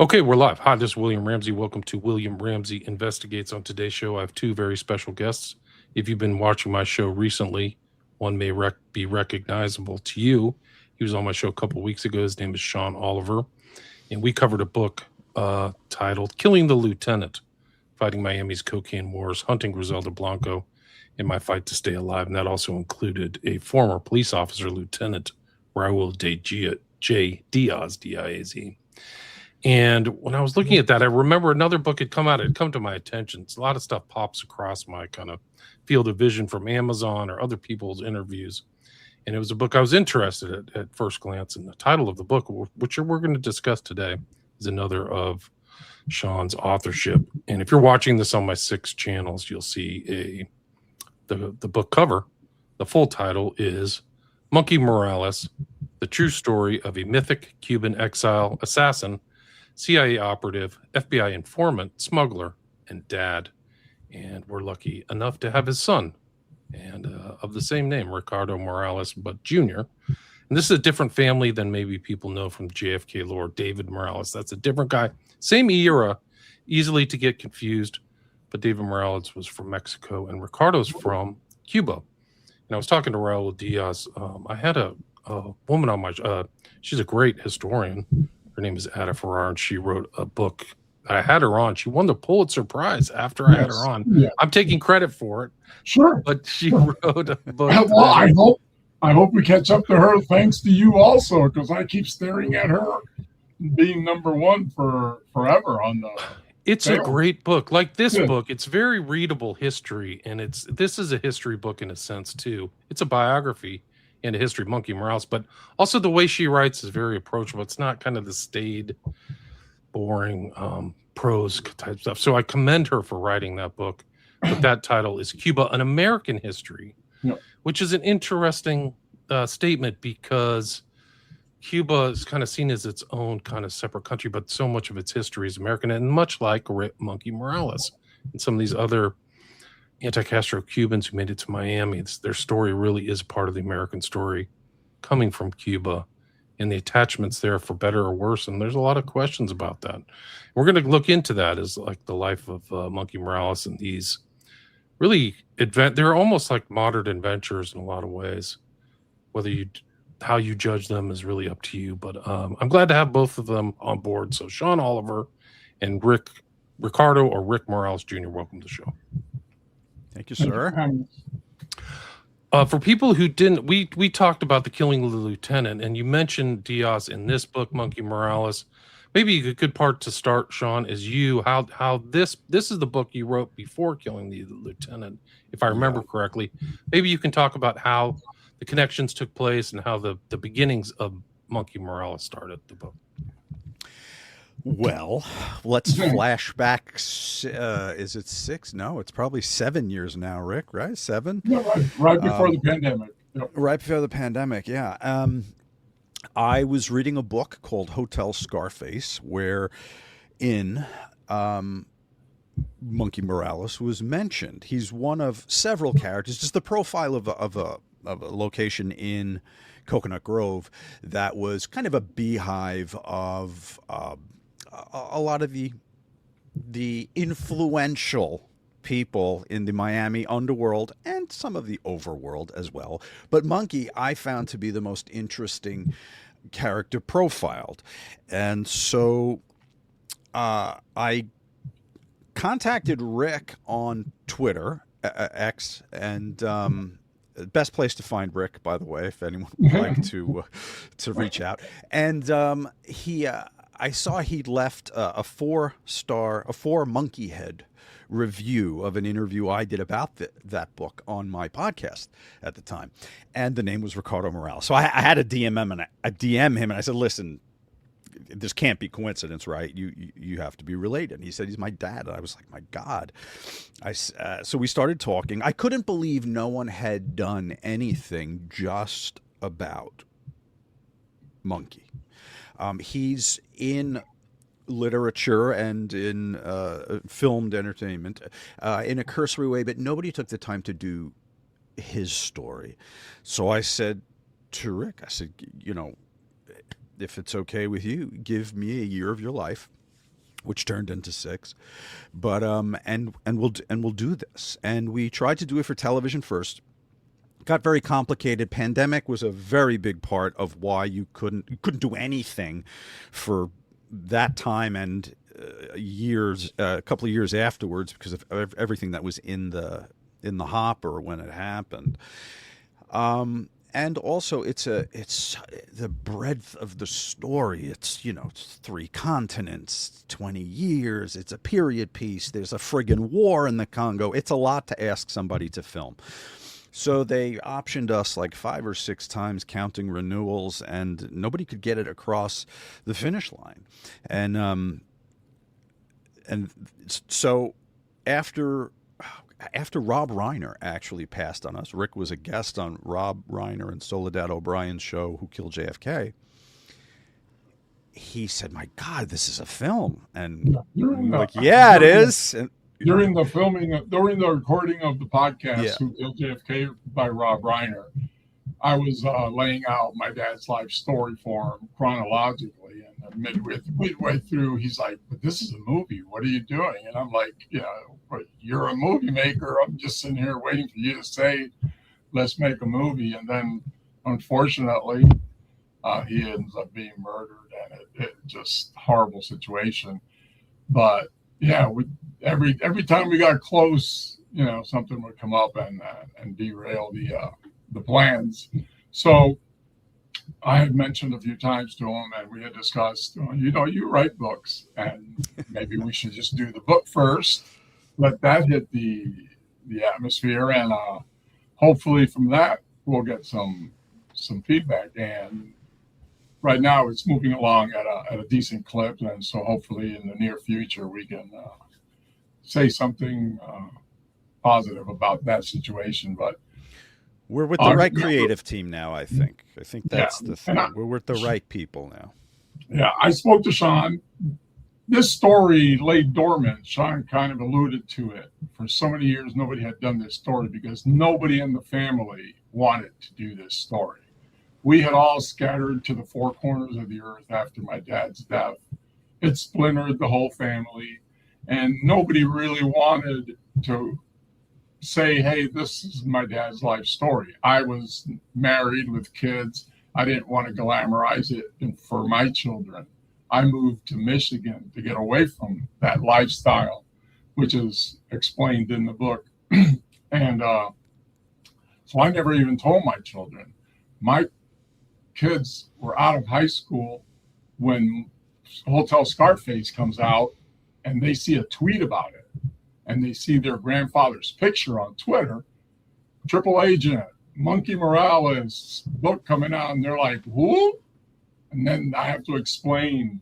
Okay, we're live. Hi, this is William Ramsey. Welcome to William Ramsey Investigates. On today's show, I have two very special guests. If you've been watching my show recently, one may be recognizable to you. He was on my show a couple weeks ago. His name is Sean Oliver, and we covered a book titled Killing the Lieutenant, Fighting Miami's Cocaine Wars, Hunting Griselda Blanco, in My Fight to Stay Alive. And that also included a former police officer, Lieutenant Raul J. Diaz, D-I-A-Z. And when I was looking at that, I remember another book had come out. It had come to my attention. A lot of stuff pops across my kind of field of vision from Amazon or other people's interviews. And it was a book I was interested at first glance. And the title of the book, which we're going to discuss today, is another of Sean's authorship. And if you're watching this on my 6 channels, you'll see the book cover. The full title is Monkey Morales, The True Story of a Mythic Cuban Exile Assassin, CIA operative, FBI informant, smuggler, and dad. And we're lucky enough to have his son, and of the same name, Ricardo Morales, but Jr. And this is a different family than maybe people know from JFK lore. David Morales, that's a different guy. Same era, easily to get confused, but David Morales was from Mexico, and Ricardo's from Cuba. And I was talking to Raul Diaz. I had a woman on my she's a great historian. Her name is Ada Ferrar, and she wrote a book. I had her on. She won the Pulitzer Prize after I had her on. Yeah. I'm taking credit for it. Sure. But she wrote a book. Well, I hope we catch up to her thanks to you also, because I keep staring at her being number one for forever on the. It's a great book. Like this book, it's very readable history, and this is a history book in a sense too. It's a biography and a history of Monkey Morales, but also the way she writes is very approachable. It's not kind of the staid, boring prose type stuff. So I commend her for writing that book. But that title is Cuba, An American History, which is an interesting statement because Cuba is kind of seen as its own kind of separate country, but so much of its history is American, and much like Monkey Morales and some of these other anti-Castro Cubans who made it to Miami, their story really is part of the American story coming from Cuba, and the attachments there for better or worse. And there's a lot of questions about that. We're going to look into that as like the life of Monkey Morales and these really they're almost like modern adventures in a lot of ways. How you judge them is really up to you. But I'm glad to have both of them on board. So Sean Oliver and Ricardo or Rick Morales Jr., welcome to the show. Thank you, sir. For people who didn't, we talked about the Killing of the Lieutenant, and you mentioned Diaz in this book, Monkey Morales. Maybe a good part to start, Sean, is how this is the book you wrote before Killing the Lieutenant, if I remember correctly. Maybe you can talk about how the connections took place and how the beginnings of Monkey Morales started the book. Well, let's flash back. Is it 6? No, it's probably 7 years now, Rick, right? 7? Yeah, right before the pandemic. Yep. Right before the pandemic, yeah. I was reading a book called Hotel Scarface, where Monkey Morales was mentioned. He's one of several characters, just the profile of a location in Coconut Grove that was kind of a beehive of a lot of the influential people in the Miami underworld and some of the overworld as well. But Monkey, I found to be the most interesting character profiled. And so I contacted Rick on Twitter, X, and best place to find Rick, by the way, if anyone would like to reach out. And I saw he'd left a 4 monkey head review of an interview I did about that book on my podcast at the time, and the name was Ricardo Morales. So I had to DM him, and I said, "Listen, this can't be coincidence, right? You have to be related." And he said, "He's my dad." And I was like, "My God!" So we started talking. I couldn't believe no one had done anything just about Monkey. He's in literature and in filmed entertainment in a cursory way, but nobody took the time to do his story. So I said to Rick, I said, if it's okay with you, give me a year of your life which turned into 6. But we'll do this, and we tried to do it for television first. Got very complicated. Pandemic was a very big part of why you couldn't do anything for that time and a couple of years afterwards because of everything that was in the hopper when it happened. And also it's the breadth of the story. It's 3 continents, 20 years. It's a period piece. There's a friggin' war in the Congo. It's a lot to ask somebody to film. So they optioned us like 5 or 6 times, counting renewals, and nobody could get it across the finish line. And so after Rob Reiner actually passed on us, Rick was a guest on Rob Reiner and Soledad O'Brien's show, Who Killed JFK. He said, "My God, this is a film," and we're like, "Yeah, it is." And, during the recording of the podcast, Yeah. Who Killed JFK by Rob Reiner, I was laying out my dad's life story for him chronologically, and midway through, he's like, "But this is a movie. What are you doing?" And I'm like, "You're a movie maker. I'm just sitting here waiting for you to say, let's make a movie." And then, unfortunately, he ends up being murdered, and it just horrible situation. But yeah, every time we got close, something would come up and derail the plans. So I had mentioned a few times to him, and we had discussed, you write books, and maybe we should just do the book first, let that hit the atmosphere, and hopefully from that we'll get some feedback. And right now it's moving along at a decent clip, and so hopefully in the near future we can say something positive about that situation. But we're with the right creative team now, I think. I think that's the thing. We're with the right people now. Yeah, I spoke to Sean. This story lay dormant. Sean kind of alluded to it. For so many years, nobody had done this story because nobody in the family wanted to do this story. We had all scattered to the 4 corners of the earth after my dad's death. It splintered the whole family, and nobody really wanted to say, "Hey, this is my dad's life story." I was married with kids. I didn't want to glamorize it for my children. I moved to Michigan to get away from that lifestyle, which is explained in the book. And so I never even told my children. My kids were out of high school when Hotel Scarface comes out, and they see a tweet about it, and they see their grandfather's picture on Twitter, Triple Agent, Monkey Morales book coming out, and they're like, "Who?" And then I have to explain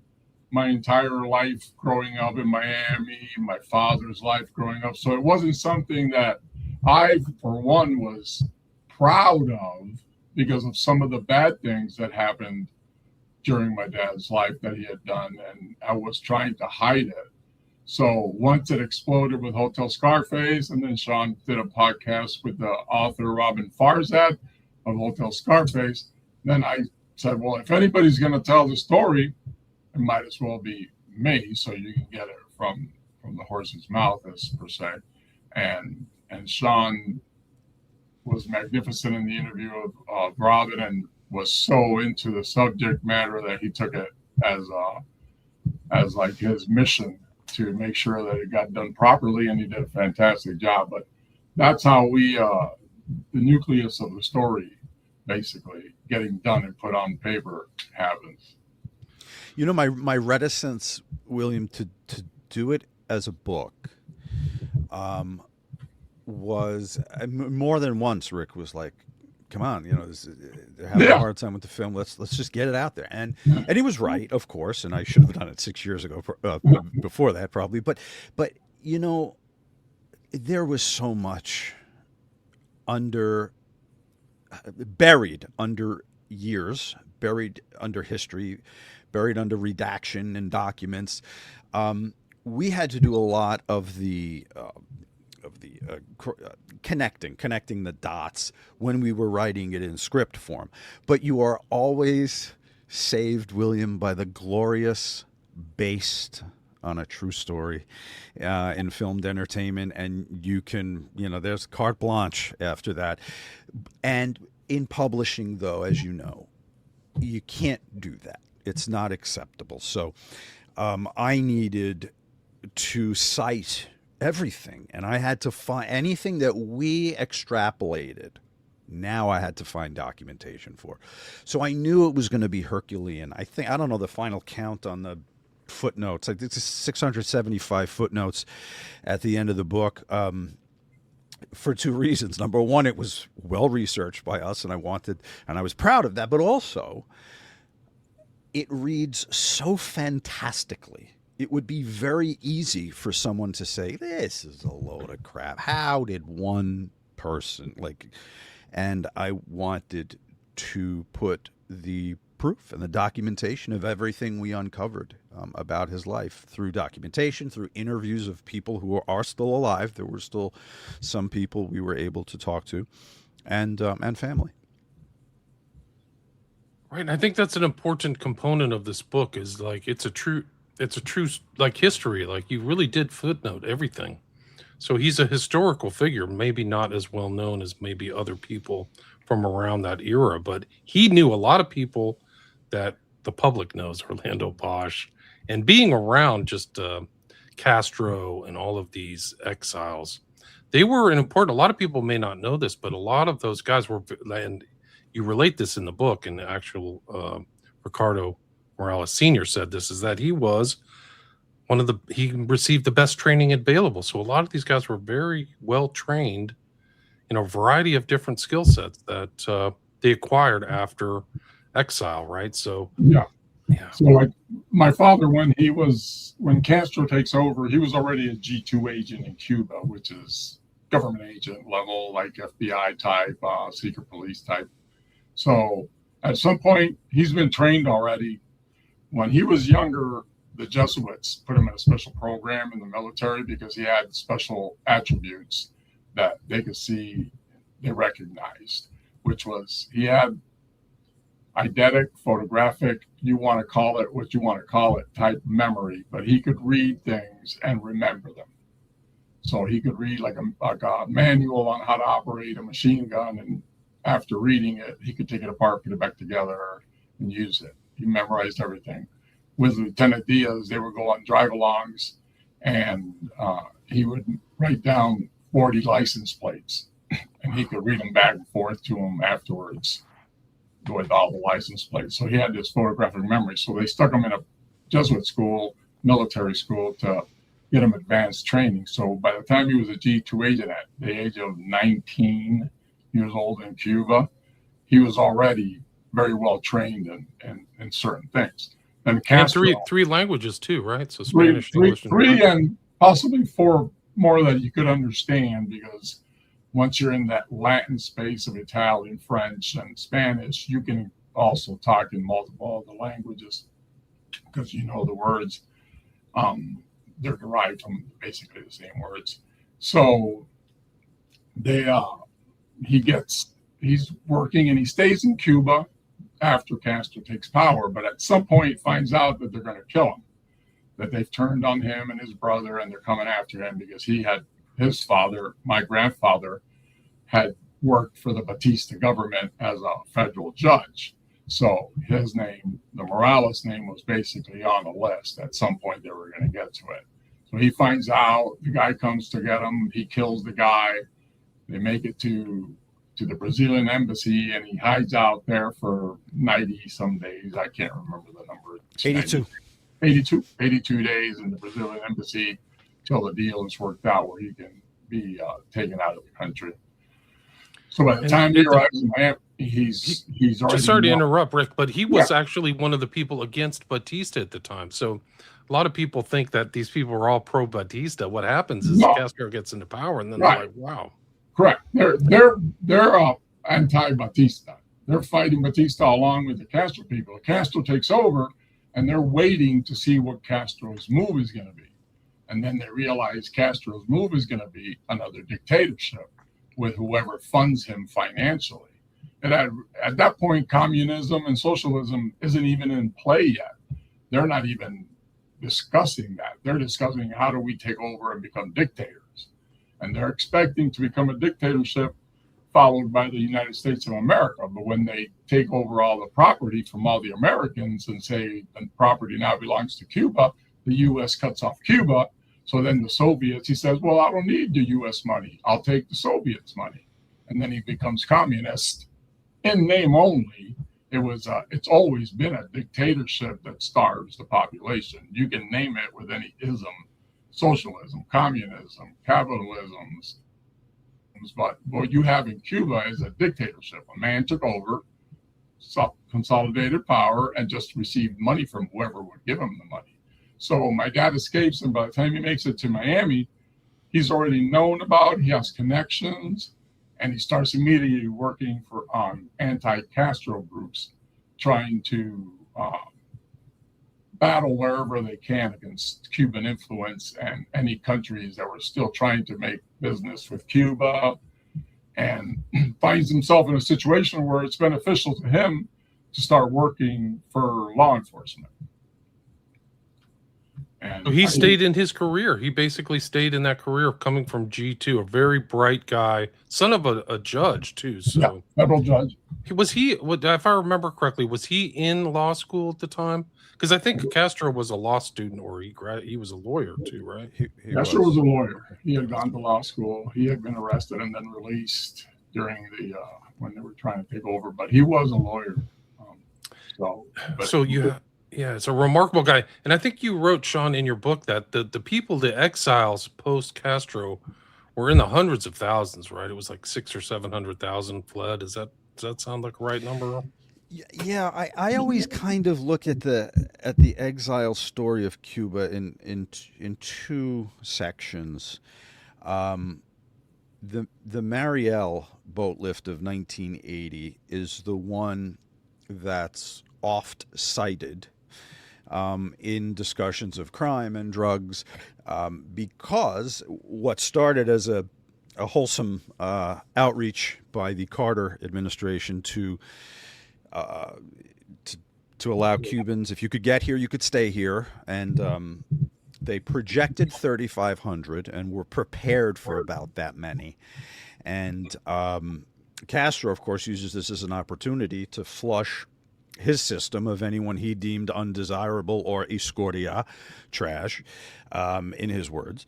my entire life growing up in Miami, my father's life growing up. So it wasn't something that I, for one, was proud of because of some of the bad things that happened during my dad's life that he had done, and I was trying to hide it. So once it exploded with Hotel Scarface, and then Sean did a podcast with the author Robin Farzad of Hotel Scarface, then I said, well, if anybody's going to tell the story, it might as well be me, so you can get it from the horse's mouth, as per se. And Sean was magnificent in the interview of Robin, and was so into the subject matter that he took it as like his mission to make sure that it got done properly, and he did a fantastic job. But that's how the nucleus of the story, basically getting done and put on paper, happens. My reticence, William, to do it as a book was more than once. Rick was like, "Come on, they're having a hard time with the film. Let's just get it out there." And he was right, of course. And I should have done it 6 years ago, before that probably. But there was so much buried under years, buried under history, buried under redaction and documents. We had to do a lot of the connecting the dots when we were writing it in script form. But you are always saved, William, by the glorious based on a true story in filmed entertainment, and you can, there's carte blanche after that. And in publishing, though, as you know, you can't do that. It's not acceptable. So I needed to cite everything, and I had to find anything that we extrapolated. Now I had to find documentation for. So I knew it was going to be Herculean. I don't know the final count on the footnotes. I think it's 675 footnotes at the end of the book, for two reasons. Number one, it was well researched by us, and I was proud of that, but also it reads so fantastically. It would be very easy for someone to say, this is a load of crap. How did one person, and I wanted to put the proof and the documentation of everything we uncovered about his life through documentation, through interviews of people who are still alive. There were still some people we were able to talk to, and family. Right. And I think that's an important component of this book is it's a true history. You really did footnote everything. So he's a historical figure, maybe not as well known as maybe other people from around that era, but he knew a lot of people that the public knows, Orlando Bosch, and being around just Castro and all of these exiles, they were an important, a lot of people may not know this, but a lot of those guys were, and you relate this in the book, and the actual Ricardo Morales Sr. said this, is that he was he received the best training available. So a lot of these guys were very well trained in a variety of different skill sets that they acquired after exile, right? So yeah. So my father, when Castro takes over, he was already a G2 agent in Cuba, which is government agent level, like FBI type, secret police type. So at some point, he's been trained already. When he was younger, the Jesuits put him in a special program in the military because he had special attributes that they could see, they recognized, which was he had eidetic, photographic, you want to call it what you want to call it, type memory, but he could read things and remember them. So he could read like a manual on how to operate a machine gun, and after reading it, he could take it apart, put it back together, and use it. He memorized everything. With Lieutenant Diaz, they would go on drive-alongs, and he would write down 40 license plates, and he could read them back and forth to him afterwards with all the license plates. So he had this photographic memory. So they stuck him in a Jesuit school, military school, to get him advanced training. So by the time he was a G2 agent at the age of 19 years old in Cuba, he was already very well trained in certain things. And Castro, three languages too, right? So Spanish, English, and possibly four more that you could understand, because once you're in that Latin space of Italian, French, and Spanish, you can also talk in multiple other languages because you know the words. They're derived from basically the same words. So he's working, and he stays in Cuba after Castro takes power, but at some point finds out that they're going to kill him, that they've turned on him and his brother, and they're coming after him because his father, my grandfather, had worked for the Batista government as a federal judge. So his name, the Morales name, was basically on the list. At some point they were going to get to it. So he finds out, the guy comes to get him, he kills the guy, they make it to the Brazilian embassy, and he hides out there for 90 some days. I can't remember the number. 82 days in the Brazilian embassy till the deal is worked out where he can be taken out of the country. So by the time he arrives in Miami, he's already. Sorry to interrupt, Rick, but he was actually one of the people against Batista at the time. So a lot of people think that these people are all pro Batista. What happens is Castro gets into power, and then they're like, "Wow." Correct. They're anti-Batista. They're fighting Batista along with the Castro people. Castro takes over, and they're waiting to see what Castro's move is going to be. And then they realize Castro's move is going to be another dictatorship with whoever funds him financially. And at that point, communism and socialism isn't even in play yet. They're not even discussing that. They're discussing how do we take over and become dictators. And they're expecting to become a dictatorship followed by the United States of America. But when they take over all the property from all the Americans and say the property now belongs to Cuba, the U.S. cuts off Cuba. So then the Soviets, he says, well, I don't need the U.S. money. I'll take the Soviets' money. And then he becomes communist in name only. It's always been a dictatorship that starves the population. You can name it with any ism: socialism, communism, capitalism. But what you have in Cuba is a dictatorship. A man took over, consolidated power, and just received money from whoever would give him the money. So my dad escapes, and by the time he makes it to Miami, he's already known about, he has connections, and he starts immediately working for anti-Castro groups, trying to battle wherever they can against Cuban influence and any countries that were still trying to make business with Cuba, and finds himself in a situation where it's beneficial to him to start working for law enforcement. And so he stayed in his career. He basically stayed in that career coming from G2, a very bright guy, son of a judge too. So yeah, federal judge. Was he, if I remember correctly, was he in law school at the time? Because I think Castro was a law student, or he was a lawyer too, right? Castro was a lawyer. He had gone to law school. He had been arrested and then released during the when they were trying to take over. But he was a lawyer. Yeah, it's a remarkable guy. And I think you wrote, Sean, in your book that the people, the exiles post Castro, were in the hundreds of thousands, right? It was like 600,000 or 700,000 fled. Does that sound like a right number? Yeah, I always kind of look at the exile story of Cuba in two sections. The Mariel boat lift of 1980 is the one that's oft cited in discussions of crime and drugs, because what started as a wholesome outreach by the Carter administration to allow Cubans, if you could get here, you could stay here, and they projected 3,500 and were prepared for about that many. And Castro, of course, uses this as an opportunity to flush his system of anyone he deemed undesirable or escortia, trash, in his words.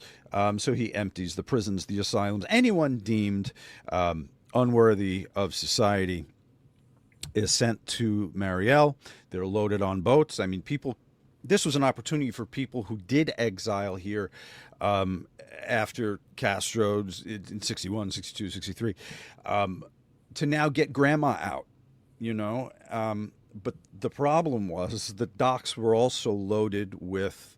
So he empties the prisons, the asylums. Anyone deemed unworthy of society is sent to Mariel. They're loaded on boats. I mean, this was an opportunity for people who did exile here after Castro's in 61, 62, 63, to now get grandma out, But the problem was the docks were also loaded with,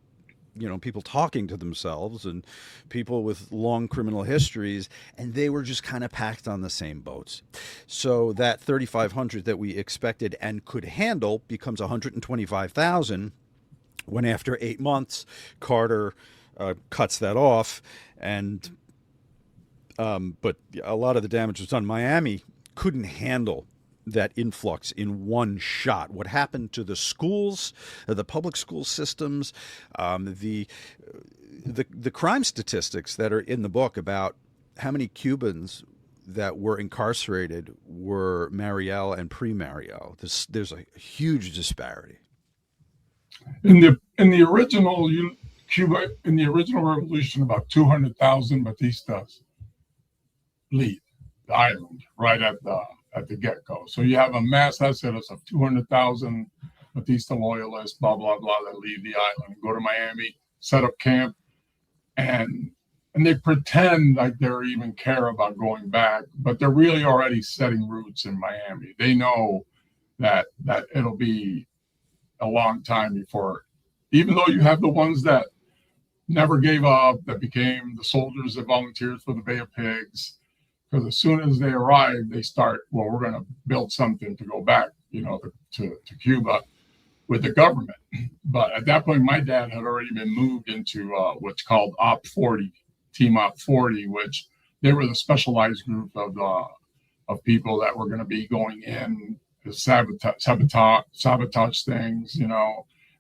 people talking to themselves and people with long criminal histories, and they were just kind of packed on the same boats. So that 3,500 that we expected and could handle becomes 125,000 when after 8 months, Carter cuts that off. And but a lot of the damage was done. Miami couldn't handle that influx in one shot. What happened to the schools, the public school systems, the crime statistics that are in the book about how many Cubans that were incarcerated were Mariel and pre-Mariel. There's a huge disparity. In the original Cuba, in the original revolution, about 200,000 Batistas leave the island right at the get-go. So you have a mass exodus of 200,000 Batista loyalists, blah, blah, blah, that leave the island, go to Miami, set up camp, and they pretend like they even care about going back, but they're really already setting roots in Miami. They know that it'll be a long time before, even though you have the ones that never gave up, that became the soldiers that volunteered for the Bay of Pigs, because as soon as they arrive, they start, well, we're going to build something to go back, to Cuba with the government. But at that point, my dad had already been moved into what's called Op 40, Team Op 40, which they were the specialized group of people that were going to be going in to sabotage things,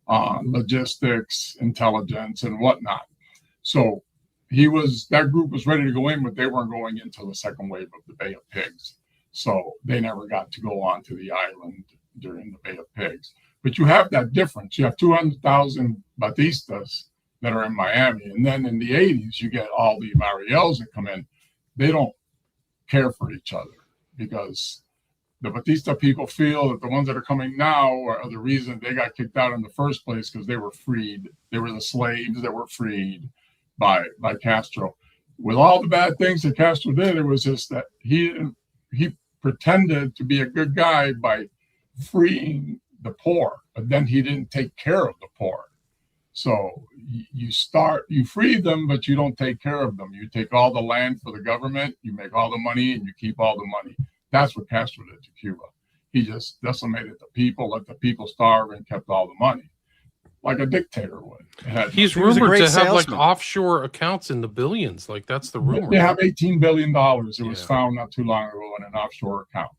logistics, intelligence, and whatnot. So that group was ready to go in, but they weren't going into the second wave of the Bay of Pigs. So they never got to go onto the island during the Bay of Pigs. But you have that difference. You have 200,000 Batistas that are in Miami. And then in the 80s, you get all the Mariels that come in. They don't care for each other because the Batista people feel that the ones that are coming now are the reason they got kicked out in the first place because they were freed. They were the slaves that were freed by Castro. With all the bad things that Castro did, it was just that he pretended to be a good guy by freeing the poor, but then he didn't take care of the poor. So you free them, but you don't take care of them. You take all the land for the government, you make all the money, and you keep all the money. That's what Castro did to Cuba. He just decimated the people, let the people starve, and kept all the money, like a dictator would. He's rumored to have like offshore accounts in the billions. Like that's the rumor. They have $18 billion. It was found not too long ago in an offshore account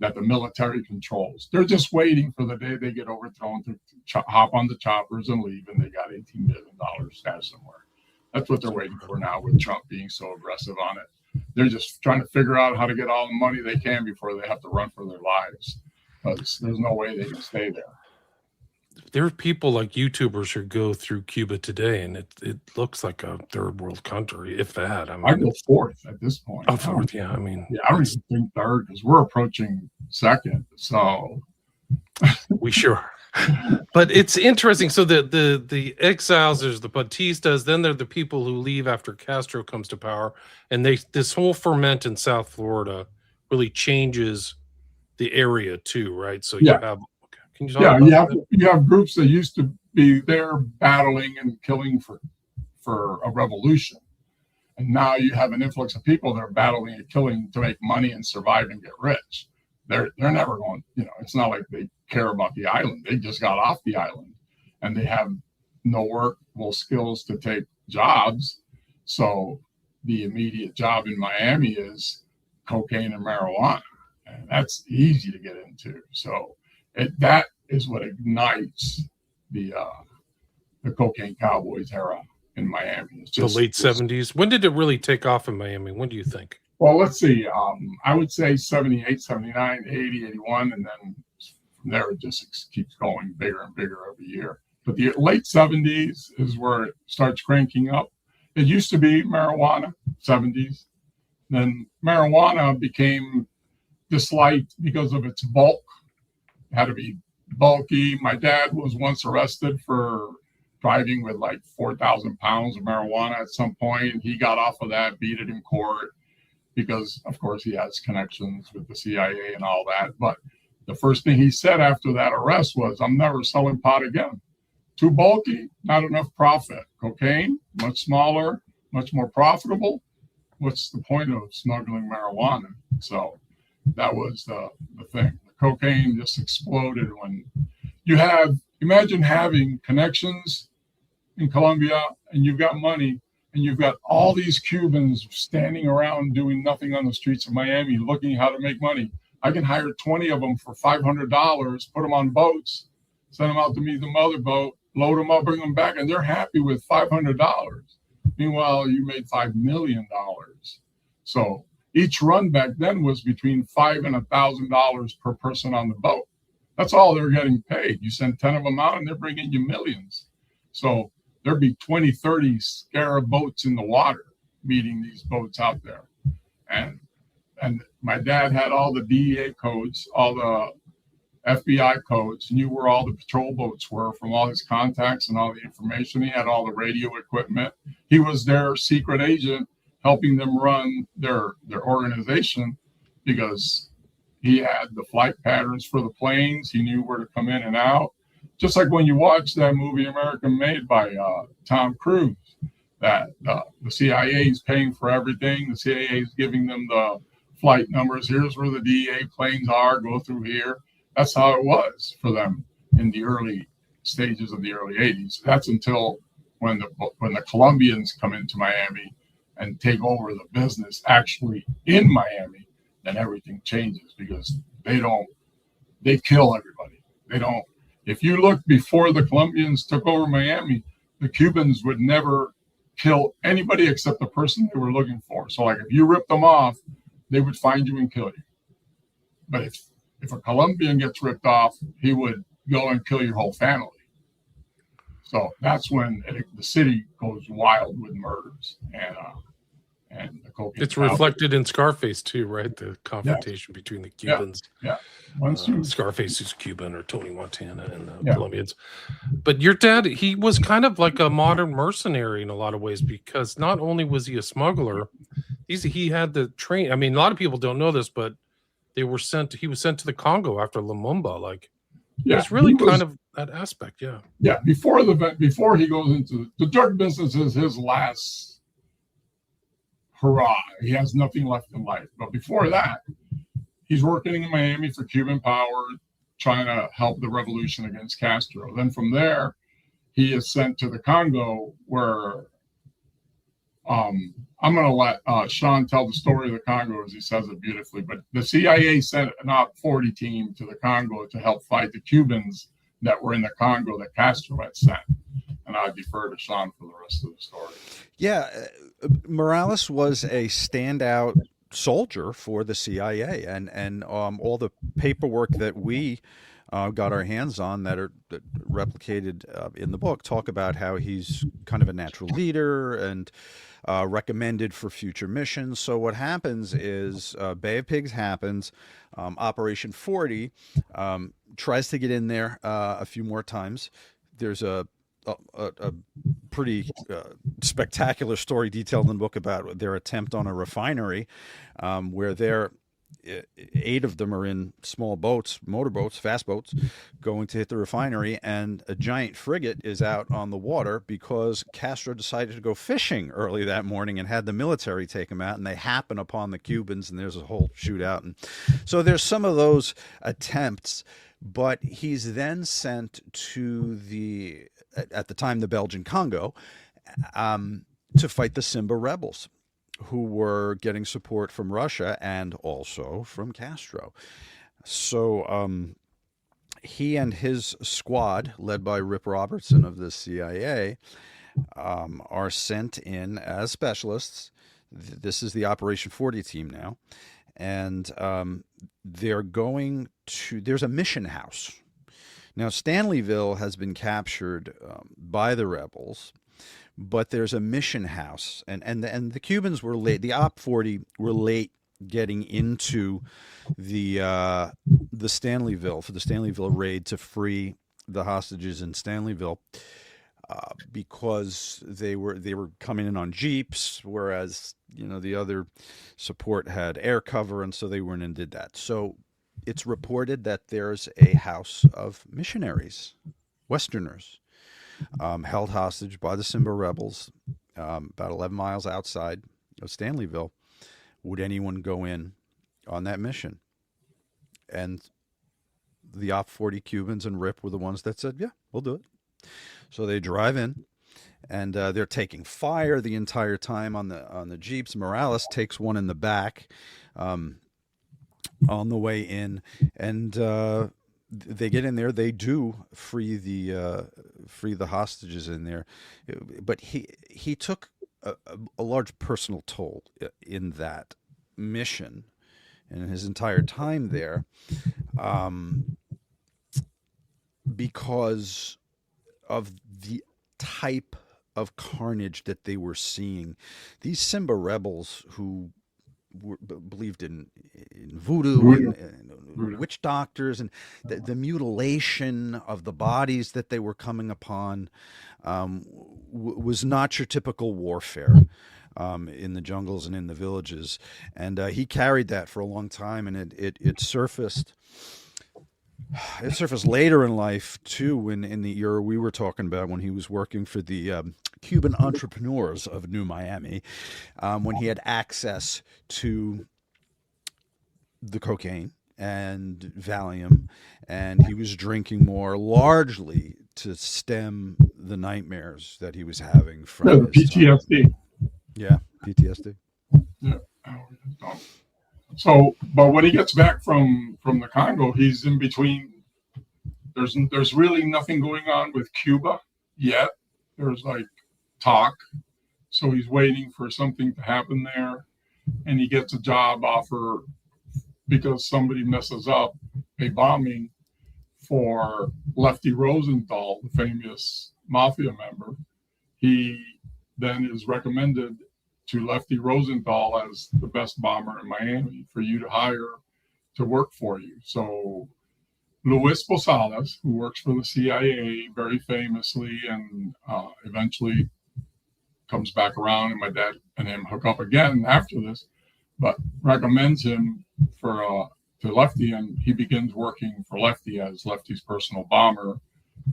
that the military controls. They're just waiting for the day they get overthrown to hop on the choppers and leave, and they got $18 billion stashed somewhere. That's what they're waiting for now with Trump being so aggressive on it. They're just trying to figure out how to get all the money they can before they have to run for their lives. Because there's no way they can stay there. There are people like YouTubers who go through Cuba today, and it looks like a third world country, if that. I mean, I go fourth at this point. Oh, fourth, yeah. I mean, yeah, I don't even think third because we're approaching second. So we sure. But it's interesting. So the exiles, there's the Batistas, then there are the people who leave after Castro comes to power, and this whole ferment in South Florida really changes the area too, right? So you have. Can you talk about you have groups that used to be there battling and killing for a revolution, and now you have an influx of people that are battling and killing to make money and survive and get rich. They're never going. It's not like they care about the island. They just got off the island, and they have no workable skills to take jobs. So the immediate job in Miami is cocaine and marijuana, and that's easy to get into. So that is what ignites the cocaine cowboys era in Miami. It's just the late 70s. When did it really take off in Miami? When do you think? Well, let's see. I would say 78, 79, 80, 81, and then from there it just keeps going bigger and bigger every year. But the late 70s is where it starts cranking up. It used to be marijuana, 70s. Then marijuana became disliked because of its bulk. It had to be bulky. My dad was once arrested for driving with like 4,000 pounds of marijuana at some point. He got off of that, beat it in court because, of course, he has connections with the CIA and all that. But the first thing he said after that arrest was, I'm never selling pot again. Too bulky, not enough profit. Cocaine, much smaller, much more profitable. What's the point of smuggling marijuana? So that was the thing. The cocaine just exploded when imagine having connections in Colombia and you've got money and you've got all these Cubans standing around doing nothing on the streets of Miami looking how to make money. I can hire 20 of them for $500, put them on boats, send them out to meet the mother boat, load them up, bring them back, and they're happy with $500. Meanwhile, you made $5 million. So each run back then was between $5,000 and $1,000 per person on the boat. That's all they're getting paid. You send 10 of them out and they're bringing you millions. So there'd be 20, 30 scarab boats in the water meeting these boats out there. And my dad had all the DEA codes, all the FBI codes, knew where all the patrol boats were from all his contacts and all the information. He had all the radio equipment. He was their secret agent helping them run their organization because he had the flight patterns for the planes. He knew where to come in and out. Just like when you watch that movie American Made by Tom Cruise, that the CIA is paying for everything. The CIA is giving them the flight numbers. Here's where the DEA planes are. Go through here. That's how it was for them in the early stages of the early 80s. That's until when the Colombians come into Miami and take over the business actually in Miami, then everything changes because they kill everybody. If you look before the Colombians took over Miami, the Cubans would never kill anybody except the person they were looking for. So like if you ripped them off, they would find you and kill you. But if a Colombian gets ripped off, he would go and kill your whole family. So that's when the city goes wild with murders and the cocaine. It's reflected in Scarface too, right? The confrontation between the Cubans. Yeah. Scarface is Cuban, or Tony Montana and the Colombians. But your dad, he was kind of like a modern mercenary in a lot of ways, because not only was he a smuggler, he had the train. I mean, a lot of people don't know this, but he was sent to the Congo after Lumumba. Like, it's really kind of that aspect. Yeah. Before he goes into the drug business is his last hurrah. He has nothing left in life. But before that, he's working in Miami for Cuban Power, trying to help the revolution against Castro. Then from there, he is sent to the Congo, where I'm going to let Sean tell the story of the Congo as he says it beautifully. But the CIA sent an Op 40 team to the Congo to help fight the Cubans that were in the Congo that Castro had sent. And I defer to Sean for the rest of the story. Yeah, Morales was a standout soldier for the CIA, and all the paperwork that we got our hands on that replicated in the book talk about how he's kind of a natural leader and recommended for future missions. So what happens is Bay of Pigs happens. Operation 40 tries to get in there a few more times. There's a pretty spectacular story detailed in the book about their attempt on a refinery, where 8 of them are in small boats, motorboats, fast boats, going to hit the refinery, and a giant frigate is out on the water because Castro decided to go fishing early that morning and had the military take him out, and they happen upon the Cubans, and there's a whole shootout. And so there's some of those attempts, but he's then sent to at the time, the Belgian Congo, to fight the Simba rebels, who were getting support from Russia and also from Castro. So he and his squad, led by Rip Robertson of the CIA, are sent in as specialists. This is the Operation 40 team now. And they're going to, there's a mission house. Now, Stanleyville has been captured by the rebels, but there's a mission house, and the Cubans were late. The Op 40 were late getting into the Stanleyville for the Stanleyville raid to free the hostages in Stanleyville, because they were coming in on jeeps, whereas the other support had air cover, and so they went and did that. So it's reported that there's a house of missionaries, Westerners, held hostage by the Simba rebels, about 11 miles outside of Stanleyville. Would anyone go in on that mission? And the Op 40 Cubans and Rip were the ones that said, yeah, we'll do it. So they drive in, and they're taking fire the entire time on the jeeps. Morales takes one in the back on the way in, and they get in there. They do free the hostages in there, but he took a large personal toll in that mission and his entire time there, because of the type of carnage that they were seeing. These Simba rebels who believed in voodoo and witch doctors, and the mutilation of the bodies that they were coming upon was not your typical warfare in the jungles and in the villages. And he carried that for a long time, and it surfaced. It surfaced later in life too, in the era we were talking about, when he was working for the Cuban entrepreneurs of New Miami, when he had access to the cocaine and Valium, and he was drinking more, largely to stem the nightmares that he was having from PTSD. Time. Yeah, PTSD. Yeah. So, but when he gets back from the Congo, he's in between there's really nothing going on with Cuba yet. There's like talk, so he's waiting for something to happen there, and he gets a job offer because somebody messes up a bombing for Lefty Rosenthal, the famous mafia member. He then is recommended to Lefty Rosenthal as the best bomber in Miami for you to hire to work for you. So Luis Posadas, who works for the CIA very famously, and eventually comes back around, and my dad and him hook up again after this, but recommends him for to Lefty, and he begins working for Lefty as Lefty's personal bomber,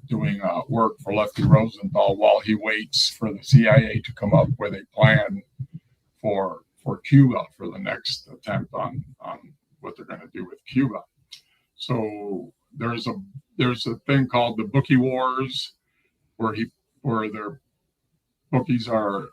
doing work for Lefty Rosenthal while he waits for the CIA to come up with a plan for Cuba, for the next attempt on what they're going to do with Cuba. So there's a thing called the Bookie Wars, where their bookies are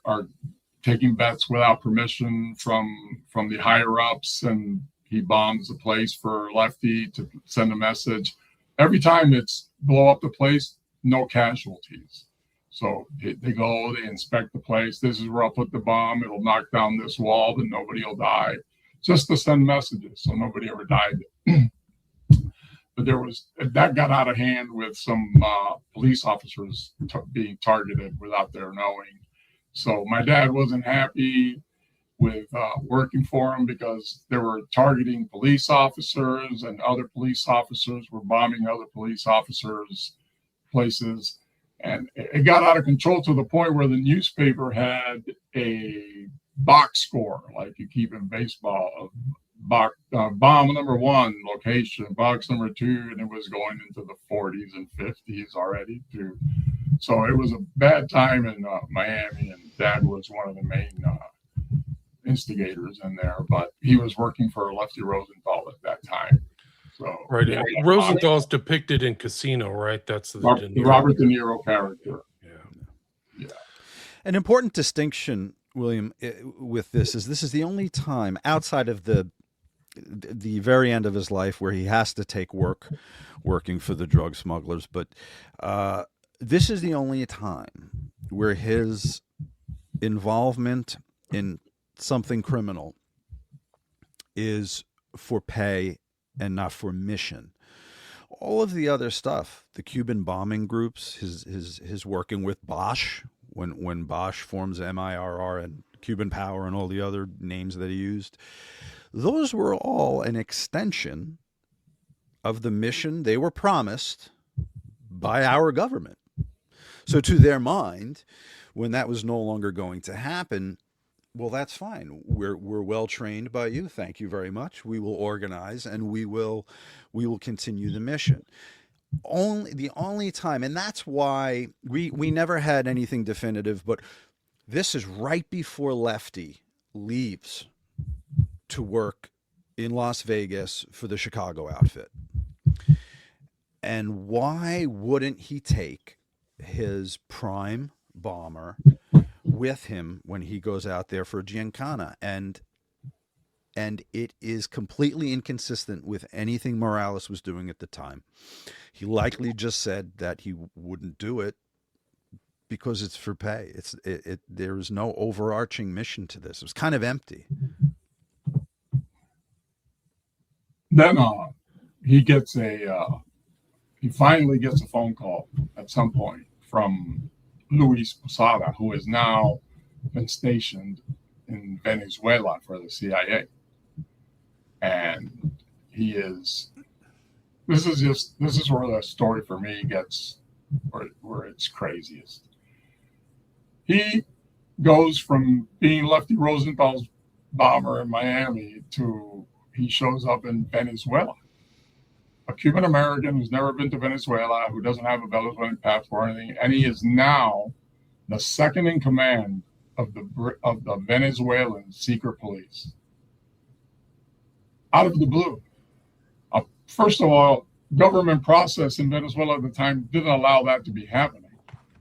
taking bets without permission from the higher ups, and he bombs the place for Lefty to send a message. Every time it's blow up the place, no casualties. So they go, they inspect the place. This is where I'll put the bomb. It'll knock down this wall, but nobody will die. Just to send messages, so nobody ever died. But that got out of hand with some police officers being targeted without their knowing. So my dad wasn't happy with working for him, because they were targeting police officers, and other police officers were bombing other police officers' places. And it got out of control to the point where the newspaper had a box score, like you keep in baseball, bomb number 1 location, box number 2, and it was going into the 40s and 50s already too. So it was a bad time in Miami, and Dad was one of the main instigators in there, but he was working for Lefty Rosenthal at that time. So right, yeah, Rosenthal's depicted in Casino, right? That's the Robert De Niro character. Yeah. An important distinction, William, with this is the only time outside of the very end of his life where he has to take working for the drug smugglers, but this is the only time where his involvement in something criminal is for pay and not for mission. All of the other stuff, the Cuban bombing groups, his working with Bosch, when Bosch forms MIRR and Cuban Power and all the other names that he used, those were all an extension of the mission they were promised by our government. So to their mind, when that was no longer going to happen, well, that's fine. We're well trained by you. Thank you very much. We will organize, and we will continue the mission. The only time, and that's why we never had anything definitive, but this is right before Lefty leaves to work in Las Vegas for the Chicago outfit. And why wouldn't he take his prime bomber with him when he goes out there for Giancana? And it is completely inconsistent with anything Morales was doing at the time. He likely just said that he wouldn't do it because it's for pay. There is no overarching mission to this. It was kind of empty. Then he finally gets a phone call at some point from Luis Posada, who has now been stationed in Venezuela for the CIA. And this is where the story for me gets where it's craziest. He goes from being Lefty Rosenthal's bomber in Miami to he shows up in Venezuela. A Cuban American who's never been to Venezuela, who doesn't have a Venezuelan passport or anything, and he is now the second in command of the Venezuelan secret police. Out of the blue. First of all, government process in Venezuela at the time didn't allow that to be happening.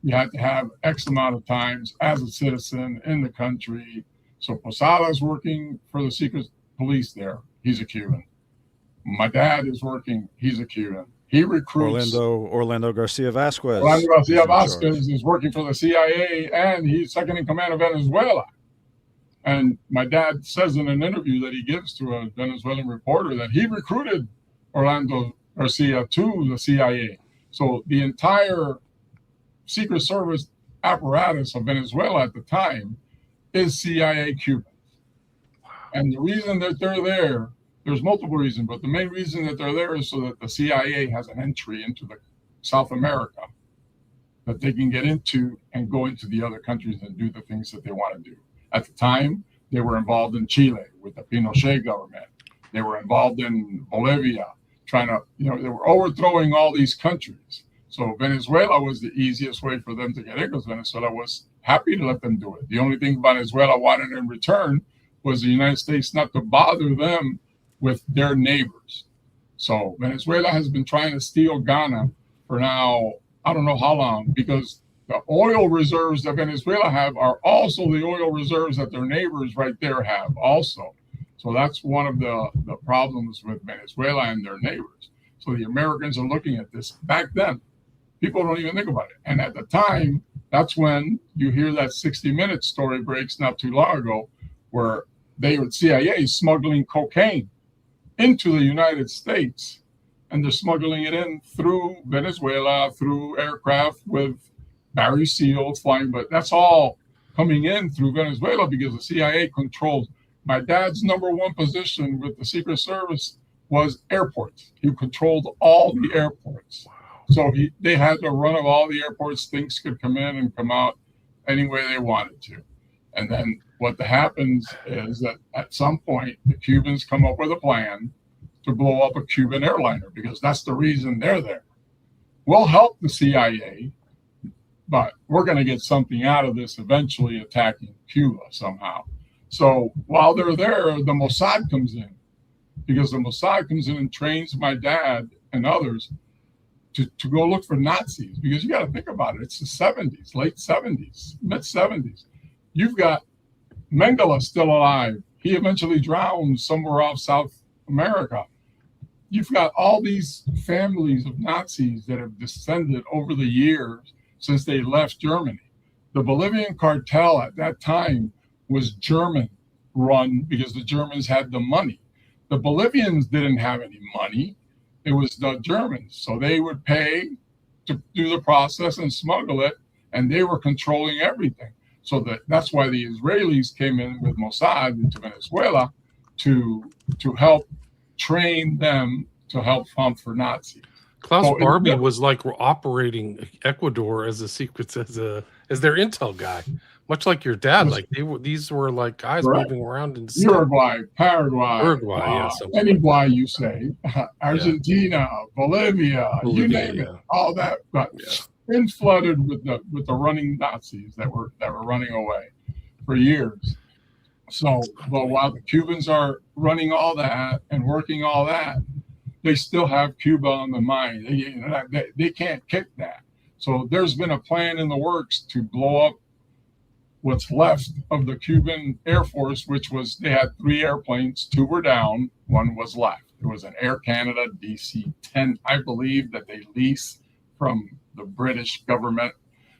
You had to have X amount of times as a citizen in the country. So Posada's working for the secret police there. He's a Cuban. My dad is working. He's a Cuban. He recruits Orlando Garcia Vasquez. Orlando Garcia is in charge. Vasquez is working for the CIA, and he's second in command of Venezuela. And my dad says in an interview that he gives to a Venezuelan reporter that he recruited Orlando Garcia to the CIA. So the entire Secret Service apparatus of Venezuela at the time is CIA Cubans. And the reason that they're there, there's multiple reasons, but the main reason that they're there is so that the CIA has an entry into the South America that they can get into and go into the other countries and do the things that they want to do. At the time, they were involved in Chile with the Pinochet government. They were involved in Bolivia, trying to, they were overthrowing all these countries. So Venezuela was the easiest way for them to get in because Venezuela was happy to let them do it. The only thing Venezuela wanted in return was the United States not to bother them with their neighbors. So Venezuela has been trying to steal Ghana for now, I don't know how long, because the oil reserves that Venezuela have are also the oil reserves that their neighbors right there have also. So that's one of the problems with Venezuela and their neighbors. So the Americans are looking at this. Back then, people don't even think about it. And at the time, that's when you hear that 60 Minutes story breaks not too long ago, where they were CIA smuggling cocaine into the United States. And they're smuggling it in through Venezuela, through aircraft with Barry Seal flying. But that's all coming in through Venezuela because the CIA controls. My dad's number one position with the Secret Service was airports. He controlled all the airports. So they had the run of all the airports. Things could come in and come out any way they wanted to. And then what happens is that at some point, the Cubans come up with a plan to blow up a Cuban airliner because that's the reason they're there. We'll help the CIA, but we're going to get something out of this eventually attacking Cuba somehow. So while they're there, the Mossad comes in because the Mossad comes in and trains my dad and others to go look for Nazis because you got to think about it. It's the 70s, late 70s, mid 70s. You've got Mengele still alive. He eventually drowned somewhere off South America. You've got all these families of Nazis that have descended over the years since they left Germany. The Bolivian cartel at that time was German run because the Germans had the money. The Bolivians didn't have any money. It was the Germans. So they would pay to do the process and smuggle it, and they were controlling everything. So that's why the Israelis came in with Mossad into Venezuela to help train them to help hunt for Nazis. Klaus Barbie was like operating Ecuador as a secret, as their intel guy, much like your dad. Like these were like guys moving around in Uruguay, Paraguay, any Y you say, Argentina, Bolivia, you name it, all that. But been flooded with the running Nazis that were running away for years. So, but while the Cubans are running all that and working all that, they still have Cuba on the mind. They can't kick that. So there's been a plan in the works to blow up what's left of the Cuban Air Force, which was they had 3 airplanes, 2 were down, 1 was left. It was an Air Canada DC-10, I believe, that they leased from the British government.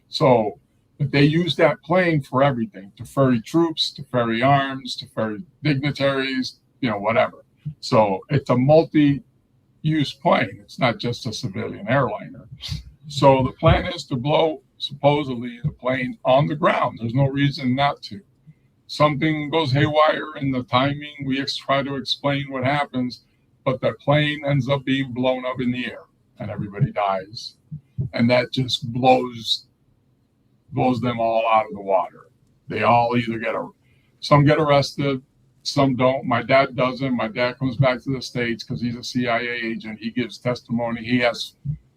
So but they used that plane for everything, to ferry troops, to ferry arms, to ferry dignitaries, whatever. So it's a multi-use plane. It's not just a civilian airliner. So the plan is to blow, supposedly, the plane on the ground. There's no reason not to. Something goes haywire in the timing. We try to explain what happens, but the plane ends up being blown up in the air and everybody dies. And that just blows them all out of the water. They all either some get arrested, some don't. My dad doesn't. My dad comes back to the States because he's a CIA agent. He gives testimony. He has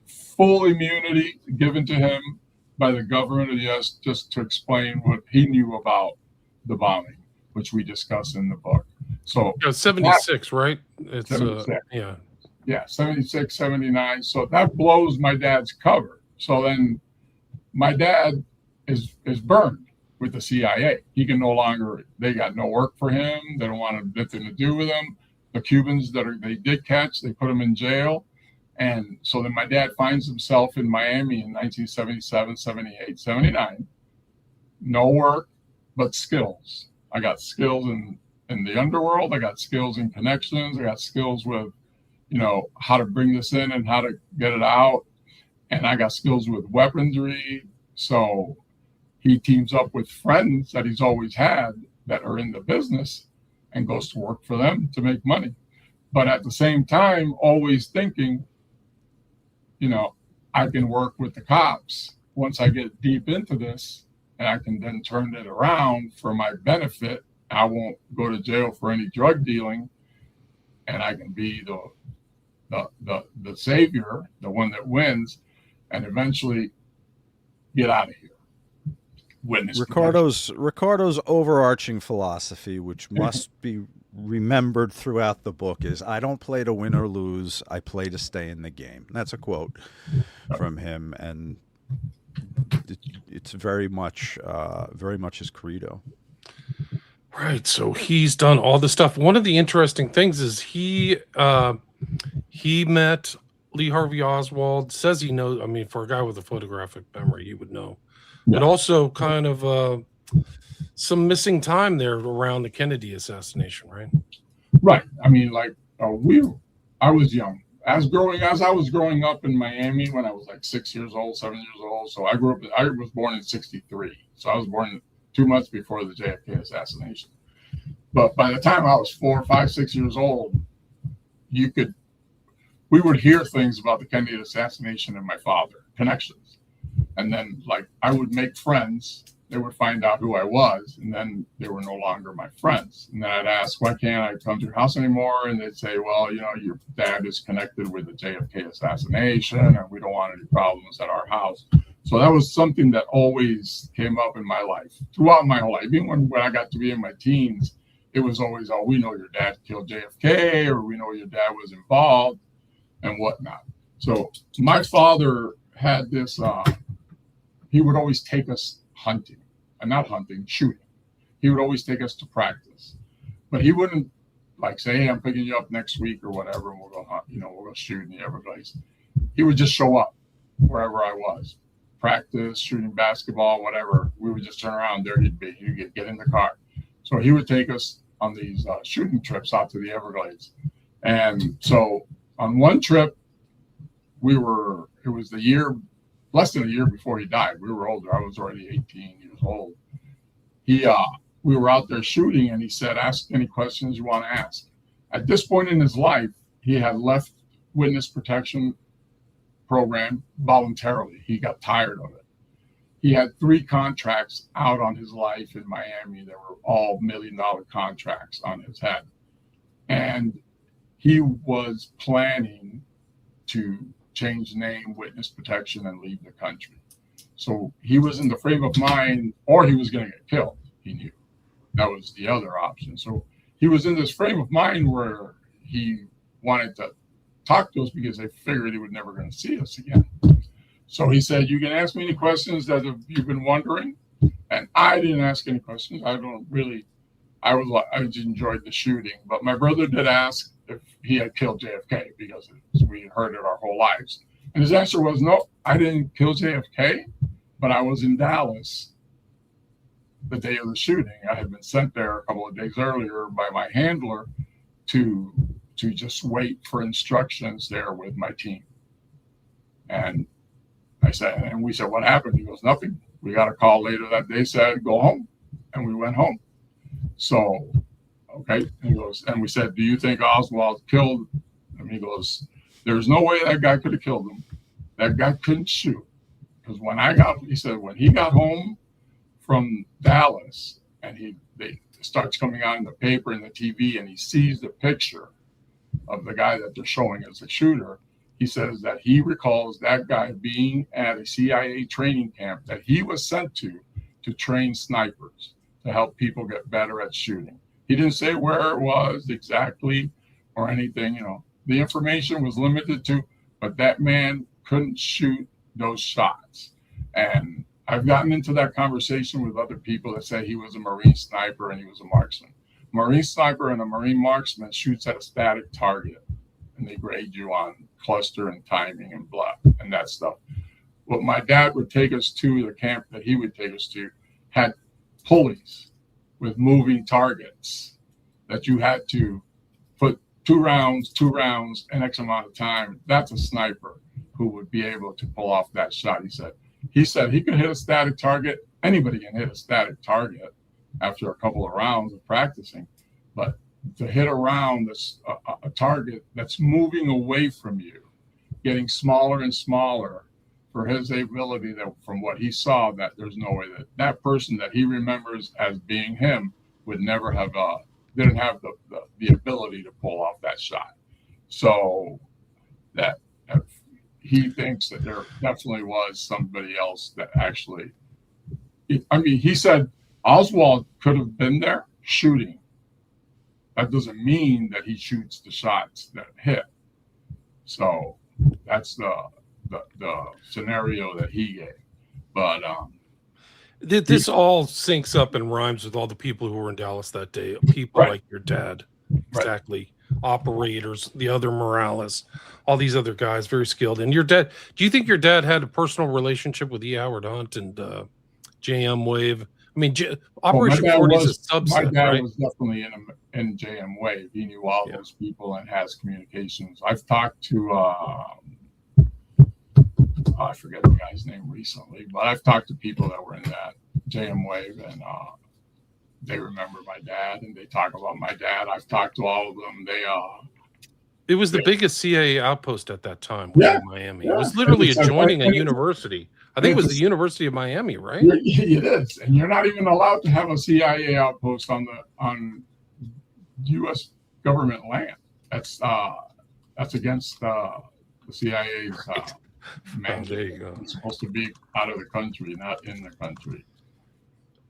full immunity given to him by the government of the U.S. just to explain what he knew about the bombing, which we discuss in the book. So 76, right? It's 76. Yeah, 76, 79. So that blows my dad's cover. So then my dad is burned with the CIA. He can no longer, they got no work for him. They don't want anything to do with him. The Cubans they did catch, they put him in jail. And so then my dad finds himself in Miami in 1977, 78, 79. No work, but skills. I got skills in the underworld. I got skills in connections. I got skills with, how to bring this in and how to get it out. And I got skills with weaponry. So he teams up with friends that he's always had that are in the business and goes to work for them to make money. But at the same time, always thinking, I can work with the cops once I get deep into this, and I can then turn it around for my benefit. I won't go to jail for any drug dealing, and I can be the savior, the one that wins, and eventually get out of here. Witness Ricardo's overarching philosophy, which must be remembered throughout the book, is I don't play to win or lose, I play to stay in the game. That's a quote from him, and it's very much his credo. Right. So he's done all this stuff. One of the interesting things is he met Lee Harvey Oswald. Says he knows. I mean, for a guy with a photographic memory, he would know. Yeah. But also kind of some missing time there around the Kennedy assassination, right? Right. I mean, I was young. As I was growing up in Miami when I was like 6 years old, 7 years old. So I was born in 1963. So I was born 2 months before the JFK assassination. But by the time I was 4, 5, 6 years old, we would hear things about the Kennedy assassination and my father, connections. And then I would make friends. They would find out who I was, and then they were no longer my friends. And then I'd ask, why can't I come to your house anymore? And they'd say, well, your dad is connected with the JFK assassination, and we don't want any problems at our house. So that was something that always came up in my life, throughout my whole life. Even when I got to be in my teens, it was always, oh, we know your dad killed JFK, or we know your dad was involved, and whatnot. So my father had this, he would always take us hunting, and not hunting, shooting. He would always take us to practice, but he wouldn't say, hey, I'm picking you up next week or whatever, and we'll go hunt, we'll go shoot in the Everglades. He would just show up wherever I was, practice, shooting basketball, whatever. We would just turn around, there he'd be. He'd get in the car. So he would take us on these shooting trips out to the Everglades. And so on one trip, it was less than a year before he died. We were older. I was already 18 years old. We were out there shooting, and he said, ask any questions you want to ask. At this point in his life, he had left witness protection program voluntarily. He got tired of it. He had 3 contracts out on his life in Miami. They were all $1 million contracts on his head. And he was planning to change name, witness protection, and leave the country. So he was in the frame of mind, or he was going to get killed. He knew that was the other option. So he was in this frame of mind where he wanted to talk to us because they figured he was never going to see us again. So he said, you can ask me any questions that you've been wondering. And I didn't ask any questions. I just enjoyed the shooting. But my brother did ask if he had killed JFK because we heard it our whole lives. And his answer was, no, I didn't kill JFK, but I was in Dallas the day of the shooting. I had been sent there a couple of days earlier by my handler to just wait for instructions there with my team. And we said, what happened? He goes, nothing. We got a call later that day, said, go home. And we went home. So, okay. He goes, and we said, do you think Oswald killed him? He goes, there's no way that guy could have killed him. That guy couldn't shoot. Because when he got home from Dallas and they starts coming on in the paper and the TV and he sees the picture of the guy that they're showing as a shooter, he says that he recalls that guy being at a CIA training camp that he was sent to train snipers to help people get better at shooting. He didn't say where it was exactly or anything, the information was limited to, but that man couldn't shoot those shots. And I've gotten into that conversation with other people that say he was a Marine sniper and he was a marksman. Marine sniper and a Marine marksman shoots at a static target, and they grade you on cluster and timing and blah and that stuff. What my dad would take us to, the camp that he would take us to, had pulleys with moving targets that you had to put two rounds, an X amount of time. That's a sniper who would be able to pull off that shot. He said he could hit a static target. Anybody can hit a static target after a couple of rounds of practicing, but to hit a round that's a target that's moving away from you, getting smaller and smaller, for his ability, that from what he saw, that there's no way that person that he remembers as being him would never have didn't have the ability to pull off that shot. So that he thinks that there definitely was somebody else that actually, he said Oswald could have been there shooting. That doesn't mean that he shoots the shots that hit. So that's the scenario that he gave. But this all syncs up and rhymes with all the people who were in Dallas that day. People Right. like your dad, Right. exactly. Operators, the other Morales, all these other guys, very skilled. And your dad, do you think your dad had a personal relationship with E. Howard Hunt and JM Wave? I mean, Operation 40 is a subset, my dad right? was definitely in JM Wave. He knew all those people and has communications. I've talked to I forget the guy's name recently, but I've talked to people that were in that JM Wave, and they remember my dad and they talk about my dad. I've talked to all of them. It was the biggest CIA outpost at that time Yeah, in Miami. yeah. It was literally And it's adjoining like- a university. I think it was the University of Miami, right? It is, and you're not even allowed to have a CIA outpost on U.S. government land. That's against the CIA's mandate. There you go. It's supposed to be out of the country, not in the country.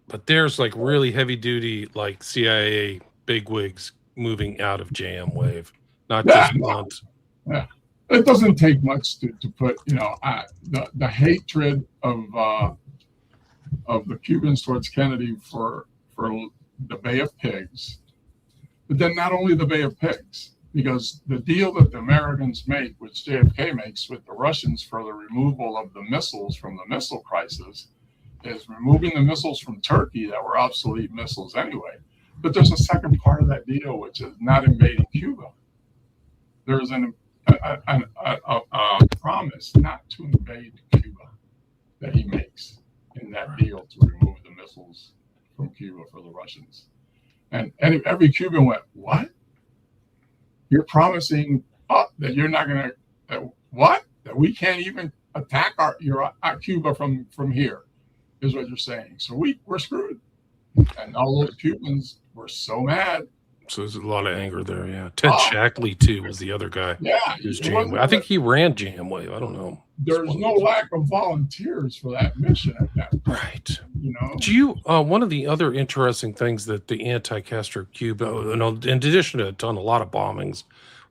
But there's like really heavy duty, like CIA bigwigs moving out of JM Wave, not just Hunt. Yeah. It doesn't take much to put, the hatred of the Cubans towards Kennedy for the Bay of Pigs, but then not only the Bay of Pigs, because the deal that the Americans make, which JFK makes with the Russians for the removal of the missiles from the missile crisis, is removing the missiles from Turkey that were obsolete missiles anyway. But there's a second part of that deal, which is not invading Cuba. There's a promise not to invade Cuba that he makes in that deal to remove the missiles from Cuba for the Russians. And every Cuban went, what? You're promising that you're not going to, what? That we can't even attack our Cuba from here, is what you're saying. So we're screwed. And all those Cubans were so mad. So there's a lot of anger there, yeah. Ted Shackley, too, was the other guy. Yeah. Who's JM Wave. I think he ran JM Wave. I don't know. There's no lack of volunteers for that mission at that point. Right. Do you, one of the other interesting things that the anti-Castro Cuba, in addition to a lot of bombings,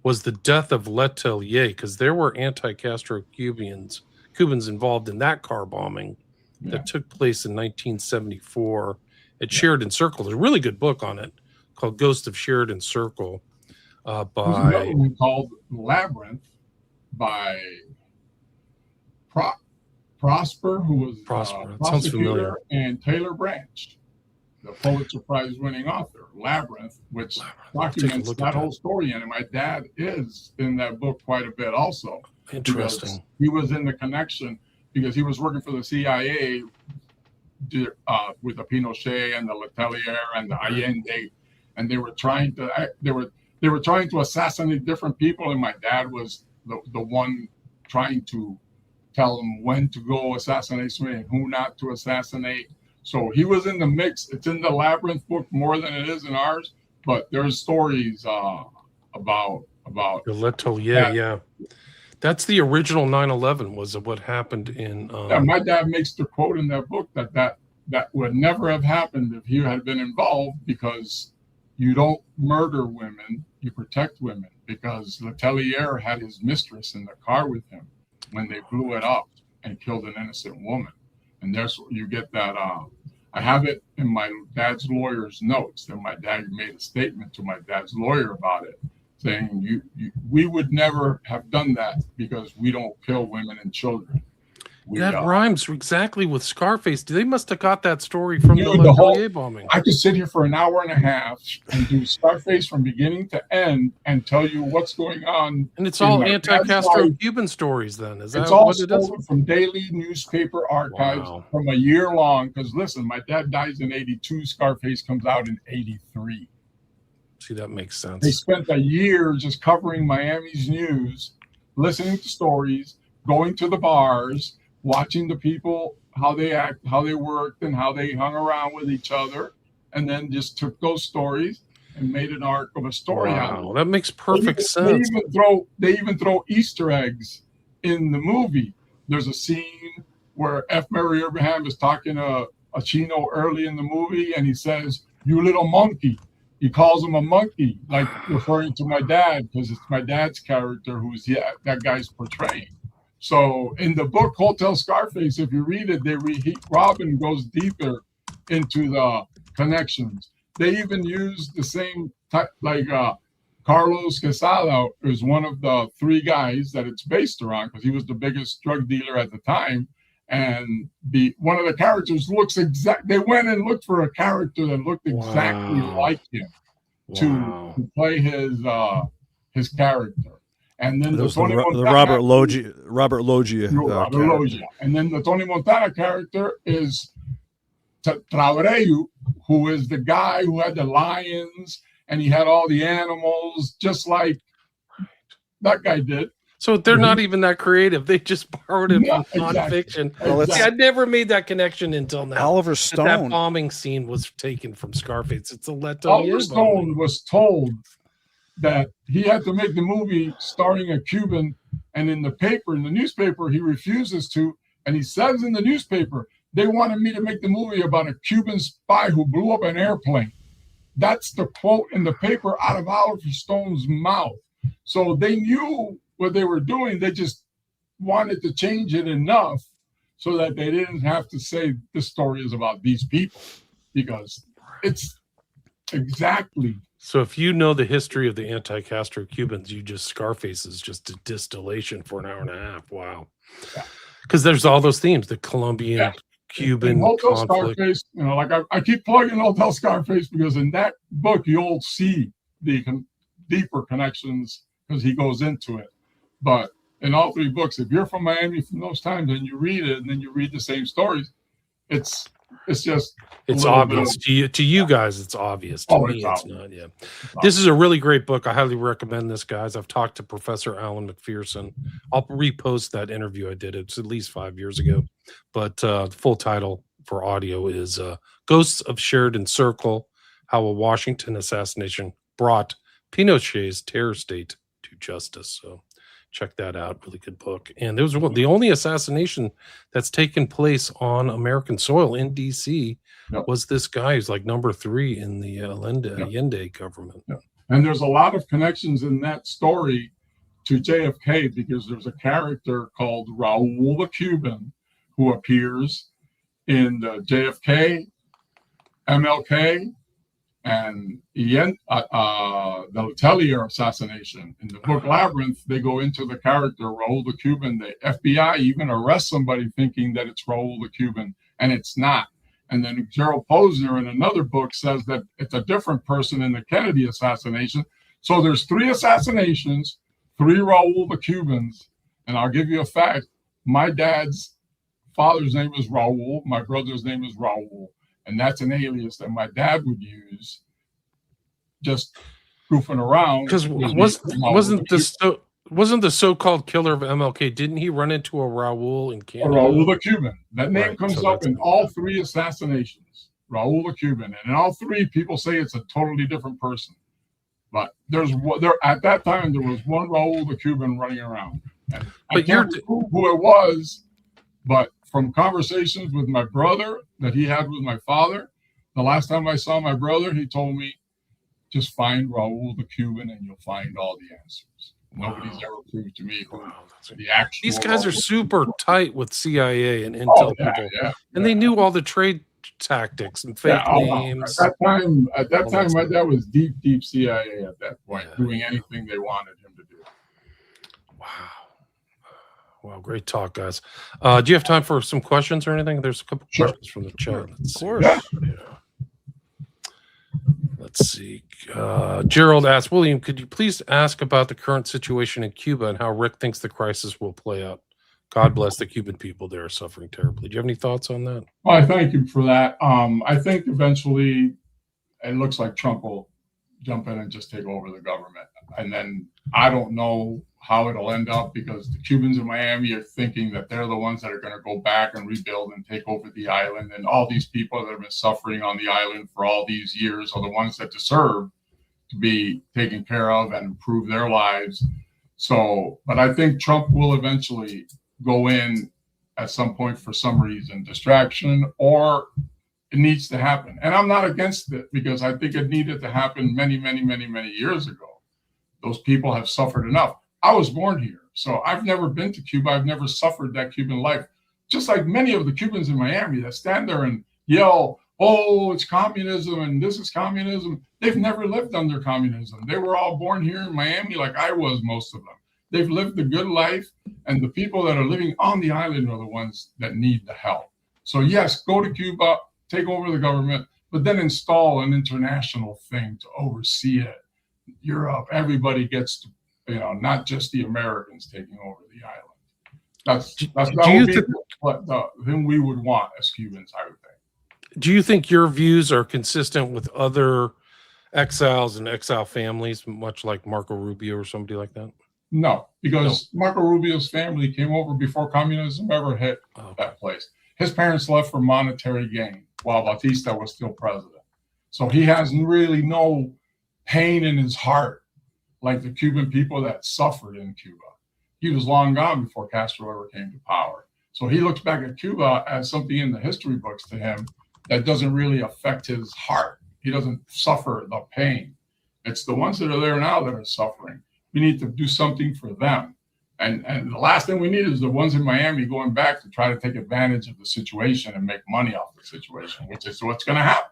was the death of Letelier, because there were anti-Castro Cubans involved in that car bombing that took place in 1974 at Sheridan Circle. There's a really good book on it called Ghost of Sheridan Circle There's another one called Labyrinth by Prosper, who was Sounds familiar. and Taylor Branch, the Pulitzer Prize winning author. Labyrinth, which documents that whole story, and my dad is in that book quite a bit also. Interesting. He was in the connection because he was working for the CIA with the Pinochet and the Letelier and the Allende, and they were trying to assassinate different people, and my dad was the one trying to tell them when to go assassinate somebody and who not to assassinate. So he was in the mix. It's in the Labyrinth book more than it is in ours, but there's stories about the Letelier, yeah. That's the original 9/11 was what happened in. My dad makes the quote in that book that would never have happened if he had been involved, because you don't murder women, you protect women, because Letelier had his mistress in the car with him when they blew it up and killed an innocent woman. And there's you get that. I have it in my dad's lawyer's notes that my dad made a statement to my dad's lawyer about it. saying we would never have done that because we don't kill women and children. That rhymes exactly with Scarface. They must have got that story from the L'Atelier bombing. I could sit here for an hour and a half and do Scarface from beginning to end and tell you what's going on. And it's all anti-Castro Cuban stories then. Is that it's all what it is? from daily newspaper archives from a year long. Because listen, my dad dies in 82. Scarface comes out in 83. See, that makes sense. They spent a year just covering Miami's news, listening to stories, going to the bars, watching the people, how they act, how they worked, and how they hung around with each other, and then just took those stories and made an arc of a story out of it. That makes perfect sense. They even throw Easter eggs in the movie. There's a scene where F. Murray Abraham is talking to a Chino early in the movie, and he says, "You little monkey." He calls him a monkey, like referring to my dad, because it's my dad's character who's that guy's portraying. So in the book Hotel Scarface, if you read it, Robin goes deeper into the connections. They even use the same type, like Carlos Quesada is one of the three guys that it's based around because he was the biggest drug dealer at the time. And one of the characters looks exact. They went and looked for a character that looked exactly like him to play his character. And then the Robert Loggia. And then the Tony Montana character is Traoreu, who is the guy who had the lions and he had all the animals, just like that guy did. So they're not even that creative. They just borrowed it from nonfiction. Well, I never made that connection until now. Oliver Stone. That bombing scene was taken from Scarface. It's a L'Atelier. Oliver Stone was told that he had to make the movie starring a Cuban, and in the newspaper, he refuses to, and he says in the newspaper, they wanted me to make the movie about a Cuban spy who blew up an airplane. That's the quote in the paper out of Oliver Stone's mouth. So they knew what they were doing. They just wanted to change it enough so that they didn't have to say this story is about these people, because it's exactly. So if you know the history of the anti-Castro Cubans, Scarface is just a distillation for an hour and a half. Wow. Because there's all those themes, the Colombian, Cuban Hotel conflict. Scarface, like I keep plugging Hotel Scarface because in that book, you'll see the deeper connections because he goes into it. But in all three books, if you're from Miami from those times and you read it and then you read the same stories, it's obvious to you guys. It's obvious to me. It's not. Yeah, this is a really great book. I highly recommend this, guys. I've talked to Professor Alan McPherson. I'll repost that interview I did. It's at least 5 years ago. But the full title for audio is "Ghosts of Sheridan Circle: How a Washington Assassination Brought Pinochet's Terror State to Justice." So check that out. Really good book. And there was the only assassination that's taken place on American soil in D.C. was this guy who's like number 3 in the Allende government. And there's a lot of connections in that story to JFK because there's a character called Raul the Cuban who appears in the JFK, MLK, and the Letelier assassination. In the book Labyrinth, they go into the character Raul the Cuban. The FBI even arrests somebody thinking that it's Raul the Cuban, and it's not. And then Gerald Posner in another book says that it's a different person in the Kennedy assassination. So there's 3 assassinations, 3 Raul the Cubans. And I'll give you a fact. My dad's father's name was Raul. My brother's name is Raul. And that's an alias that my dad would use, just goofing around. Because wasn't the so-called killer of MLK? Didn't he run into a Raul in Canada? Raul the Cuban. That name comes up in all 3 assassinations. Raul the Cuban, and in all 3, people say it's a totally different person. But at that time there was one Raul the Cuban running around. And I can't remember who it was, but from conversations with my brother that he had with my father, the last time I saw my brother, he told me, just find Raul the Cuban and you'll find all the answers. Nobody's ever proved to me who the actual. These guys are super tight with CIA and intel people, and they knew all the trade tactics and Yeah, fake oh, wow. names. At that All time, that my stuff. dad was deep CIA at that point, Yeah, doing yeah. anything they wanted him to do. Wow. Wow, great talk, guys. Do you have time for some questions or anything? There's a couple Sure. questions from the chat. Let's Of see. course. Yeah. Let's see. Gerald asked, William, could you please ask about the current situation in Cuba and how Rick thinks the crisis will play out? God bless the Cuban people. They're suffering terribly. Do you have any thoughts on that? Well, I thank you for that. I think eventually it looks like Trump will jump in and just take over the government. And then I don't know how it'll end up because the Cubans in Miami are thinking that they're the ones that are going to go back and rebuild and take over the island. And all these people that have been suffering on the island for all these years are the ones that deserve to be taken care of and improve their lives. So, but I think Trump will eventually go in at some point for some reason, distraction, or it needs to happen. And I'm not against it because I think it needed to happen many, many, many, many years ago. Those people have suffered enough. I was born here, so I've never been to Cuba. I've never suffered that Cuban life. Just like many of the Cubans in Miami that stand there and yell, oh, it's communism and this is communism. They've never lived under communism. They were all born here in Miami like I was, most of them. They've lived a good life, and the people that are living on the island are the ones that need the help. So yes, go to Cuba, take over the government, but then install an international thing to oversee it. Europe, everybody gets to, not just the Americans taking over the island. That would be what the thing we would want as Cubans, I would think. Do you think your views are consistent with other exiles and exile families, much like Marco Rubio or somebody like that? No, because Marco Rubio's family came over before communism ever hit that place. His parents left for monetary gain while Batista was still president. So he has really no pain in his heart like the Cuban people that suffered in Cuba. He was long gone before Castro ever came to power. So he looks back at Cuba as something in the history books to him that doesn't really affect his heart. He doesn't suffer the pain. It's the ones that are there now that are suffering. We need to do something for them. And the last thing we need is the ones in Miami going back to try to take advantage of the situation and make money off the situation, which is what's going to happen.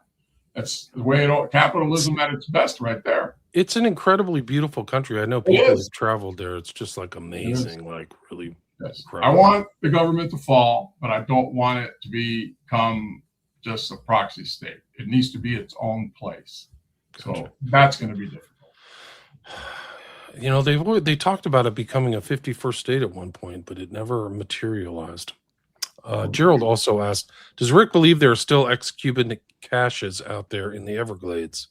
That's the way capitalism at its best right there. It's an incredibly beautiful country. I know people who've traveled there. It's just like amazing, like really. Yes. I want the government to fall, but I don't want it to become just a proxy state. It needs to be its own place. Gotcha. So that's going to be difficult. They talked about it becoming a 51st state at one point, but it never materialized. Gerald also asked, does Rick believe there are still ex-Cuban caches out there in the Everglades?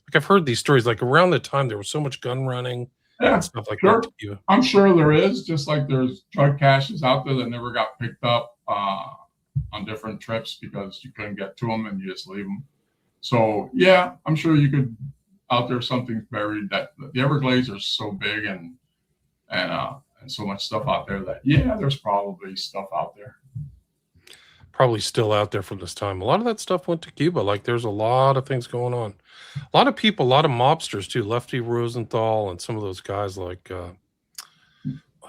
Like I've heard these stories, like around the time there was so much gun running and stuff like that. I'm sure there is, just like there's drug caches out there that never got picked up on different trips because you couldn't get to them and you just leave them. So yeah, I'm sure you could out there something's buried. That the Everglades are so big and so much stuff out there that there's probably stuff out there. Probably still out there from this time. A lot of that stuff went to Cuba. Like there's a lot of things going on. A lot of people, a lot of mobsters too. Lefty Rosenthal and some of those guys like, it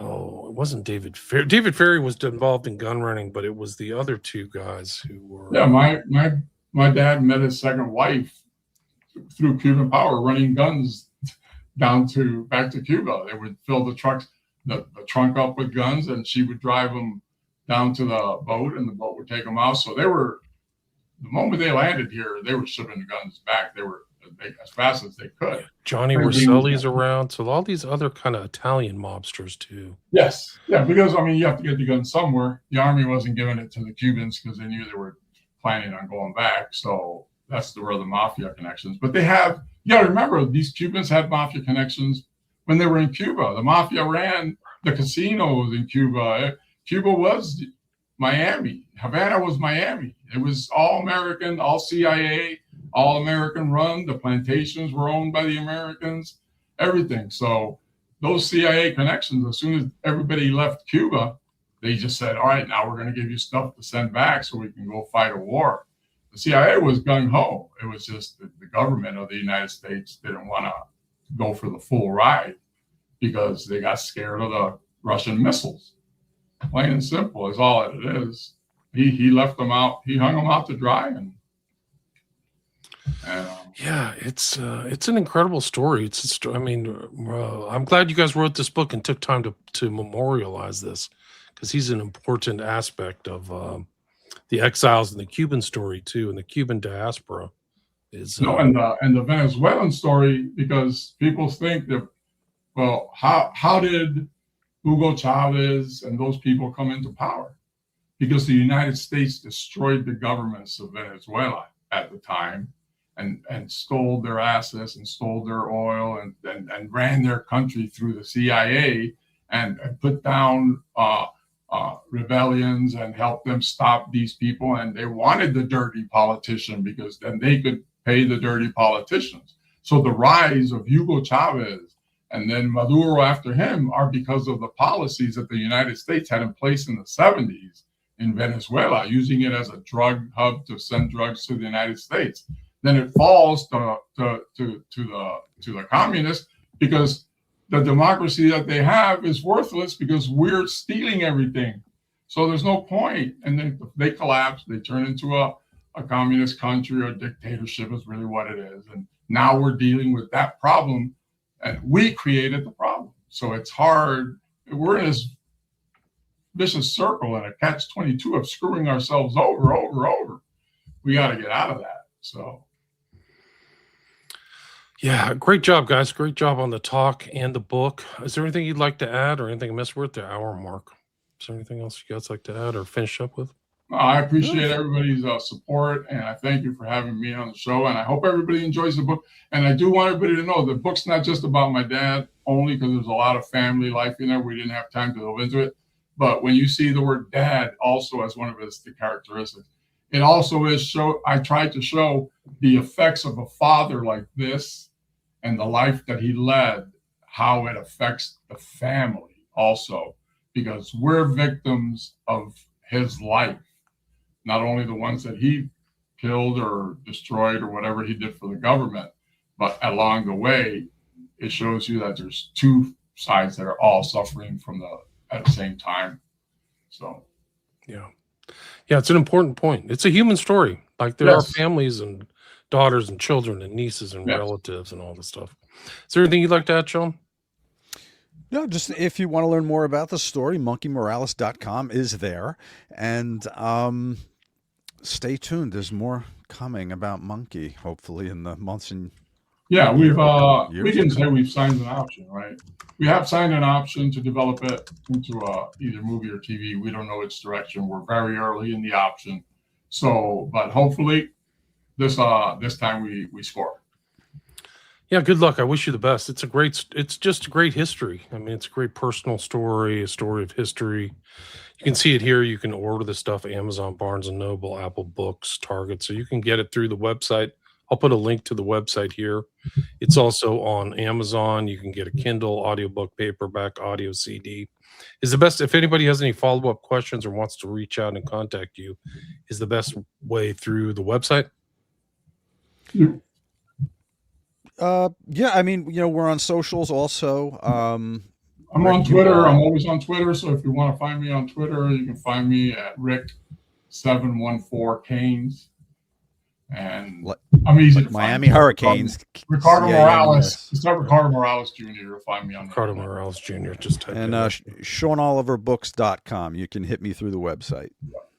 wasn't David Ferry. David Ferry was involved in gun running, but it was the other two guys who were. Yeah, my dad met his second wife through Cuban Power running guns back to Cuba. They would fill the trucks, the trunk up with guns, and she would drive them down to the boat, and the boat would take them out. So the moment they landed here, they were shipping the guns back. They were as fast as they could. Yeah, Johnny Rosselli's around. So all these other kind of Italian mobsters too. Yes. Yeah, because you have to get the gun somewhere. The army wasn't giving it to the Cubans because they knew they were planning on going back. So that's where the mafia connections. But you got to remember, these Cubans had mafia connections when they were in Cuba. The mafia ran the casinos in Cuba. Cuba was Miami. Havana was Miami. It was all American, all CIA, all American run. The plantations were owned by the Americans, everything. So those CIA connections, as soon as everybody left Cuba, they just said, all right, now we're going to give you stuff to send back so we can go fight a war. The CIA was gung-ho. It was just the government of the United States didn't want to go for the full ride because they got scared of the Russian missiles. Plain and simple is all it is. He left them out. He hung them out to dry, and And Yeah, it's an incredible story. I mean, I'm glad you guys wrote this book and took time to memorialize this, because he's an important aspect of the exiles and the Cuban story too, and the Cuban diaspora is no, and the Venezuelan story, because people think that, well, how did Hugo Chavez and those people come into power? Because the United States destroyed the governments of Venezuela at the time, and stole their assets and stole their oil, and ran their country through the CIA, and put down rebellions and helped them stop these people. And they wanted the dirty politician, because then they could pay the dirty politicians. So the rise of Hugo Chavez and then Maduro after him are because of the policies that the United States had in place in the 70s in Venezuela, using it as a drug hub to send drugs to the United States. Then it falls to the communists, because the democracy that they have is worthless because we're stealing everything. So there's no point. And then they collapse. They turn into a communist country, or dictatorship is really what it is. And now we're dealing with that problem, and we created the problem. So it's hard. We're in this vicious circle and a catch-22 of screwing ourselves over. We got to get out of that. So, yeah, great job, guys. Great job on the talk and the book. Is there anything you'd like to add, or anything I missed? We're at the hour mark. Is there anything else you guys like to add or finish up with? I appreciate everybody's support, and I thank you for having me on the show. And I hope everybody enjoys the book. And I do want everybody to know the book's not just about my dad only, because there's a lot of family life in there. We didn't have time to delve into it. But when you see the word dad also as one of the characteristics, it also is I tried to show the effects of a father like this and the life that he led, how it affects the family also, because we're victims of his life, not only the ones that he killed or destroyed or whatever he did for the government, but along the way, it shows you that there's two sides that are all suffering at the same time. So, yeah, it's an important point. It's a human story. Like there are families and daughters and children and nieces and relatives and all this stuff. Is there anything you'd like to add, Sean? No, just if you want to learn more about the story, monkeymorales.com is there. And stay tuned. There's more coming about Monkey, hopefully, in the months and we can say we've signed an option, right? We have signed an option to develop it into either movie or TV. We don't know its direction. We're very early in the option. So, but hopefully this time we score. Yeah, good luck. I wish you the best. It's just a great history. I mean, it's a great personal story, a story of history. You can see it here. You can order the stuff, Amazon, Barnes & Noble, Apple Books, Target. So you can get it through the website. I'll put a link to the website here. It's also on Amazon. You can get a Kindle, audiobook, paperback, audio CD. Is the best, if anybody has any follow-up questions or wants to reach out and contact you, is the best way through the website? Yeah, I mean, we're on socials also. I'm on Twitter. I'm always on Twitter. So if you want to find me on Twitter, you can find me at Rick714Canes. And I'm easy to Miami find. Hurricanes. Ricardo Morales. It's not Ricardo Morales Jr. You'll find me on Ricardo Morales Jr. Just type and SeanOliverBooks.com. You can hit me through the website.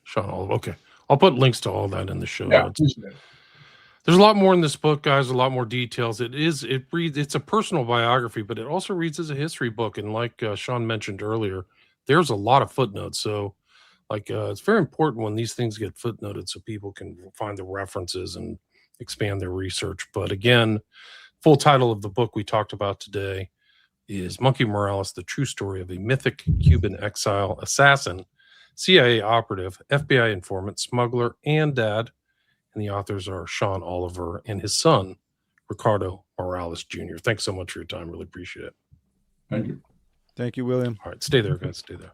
Sean Oliver. Okay. I'll put links to all that in the show notes. Appreciate it. There's a lot more in this book, guys, a lot more details. It's a personal biography, but it also reads as a history book. And like Sean mentioned earlier, there's a lot of footnotes. So it's very important when these things get footnoted so people can find the references and expand their research. But again, full title of the book we talked about today is Monkey Morales, The True Story of a Mythic Cuban Exile, Assassin, CIA Operative, FBI Informant, Smuggler, and Dad. And the authors are Sean Oliver and his son, Ricardo Morales Jr. Thanks so much for your time. Really appreciate it. Thank you. Thank you, William. All right. Stay there, guys. Stay there.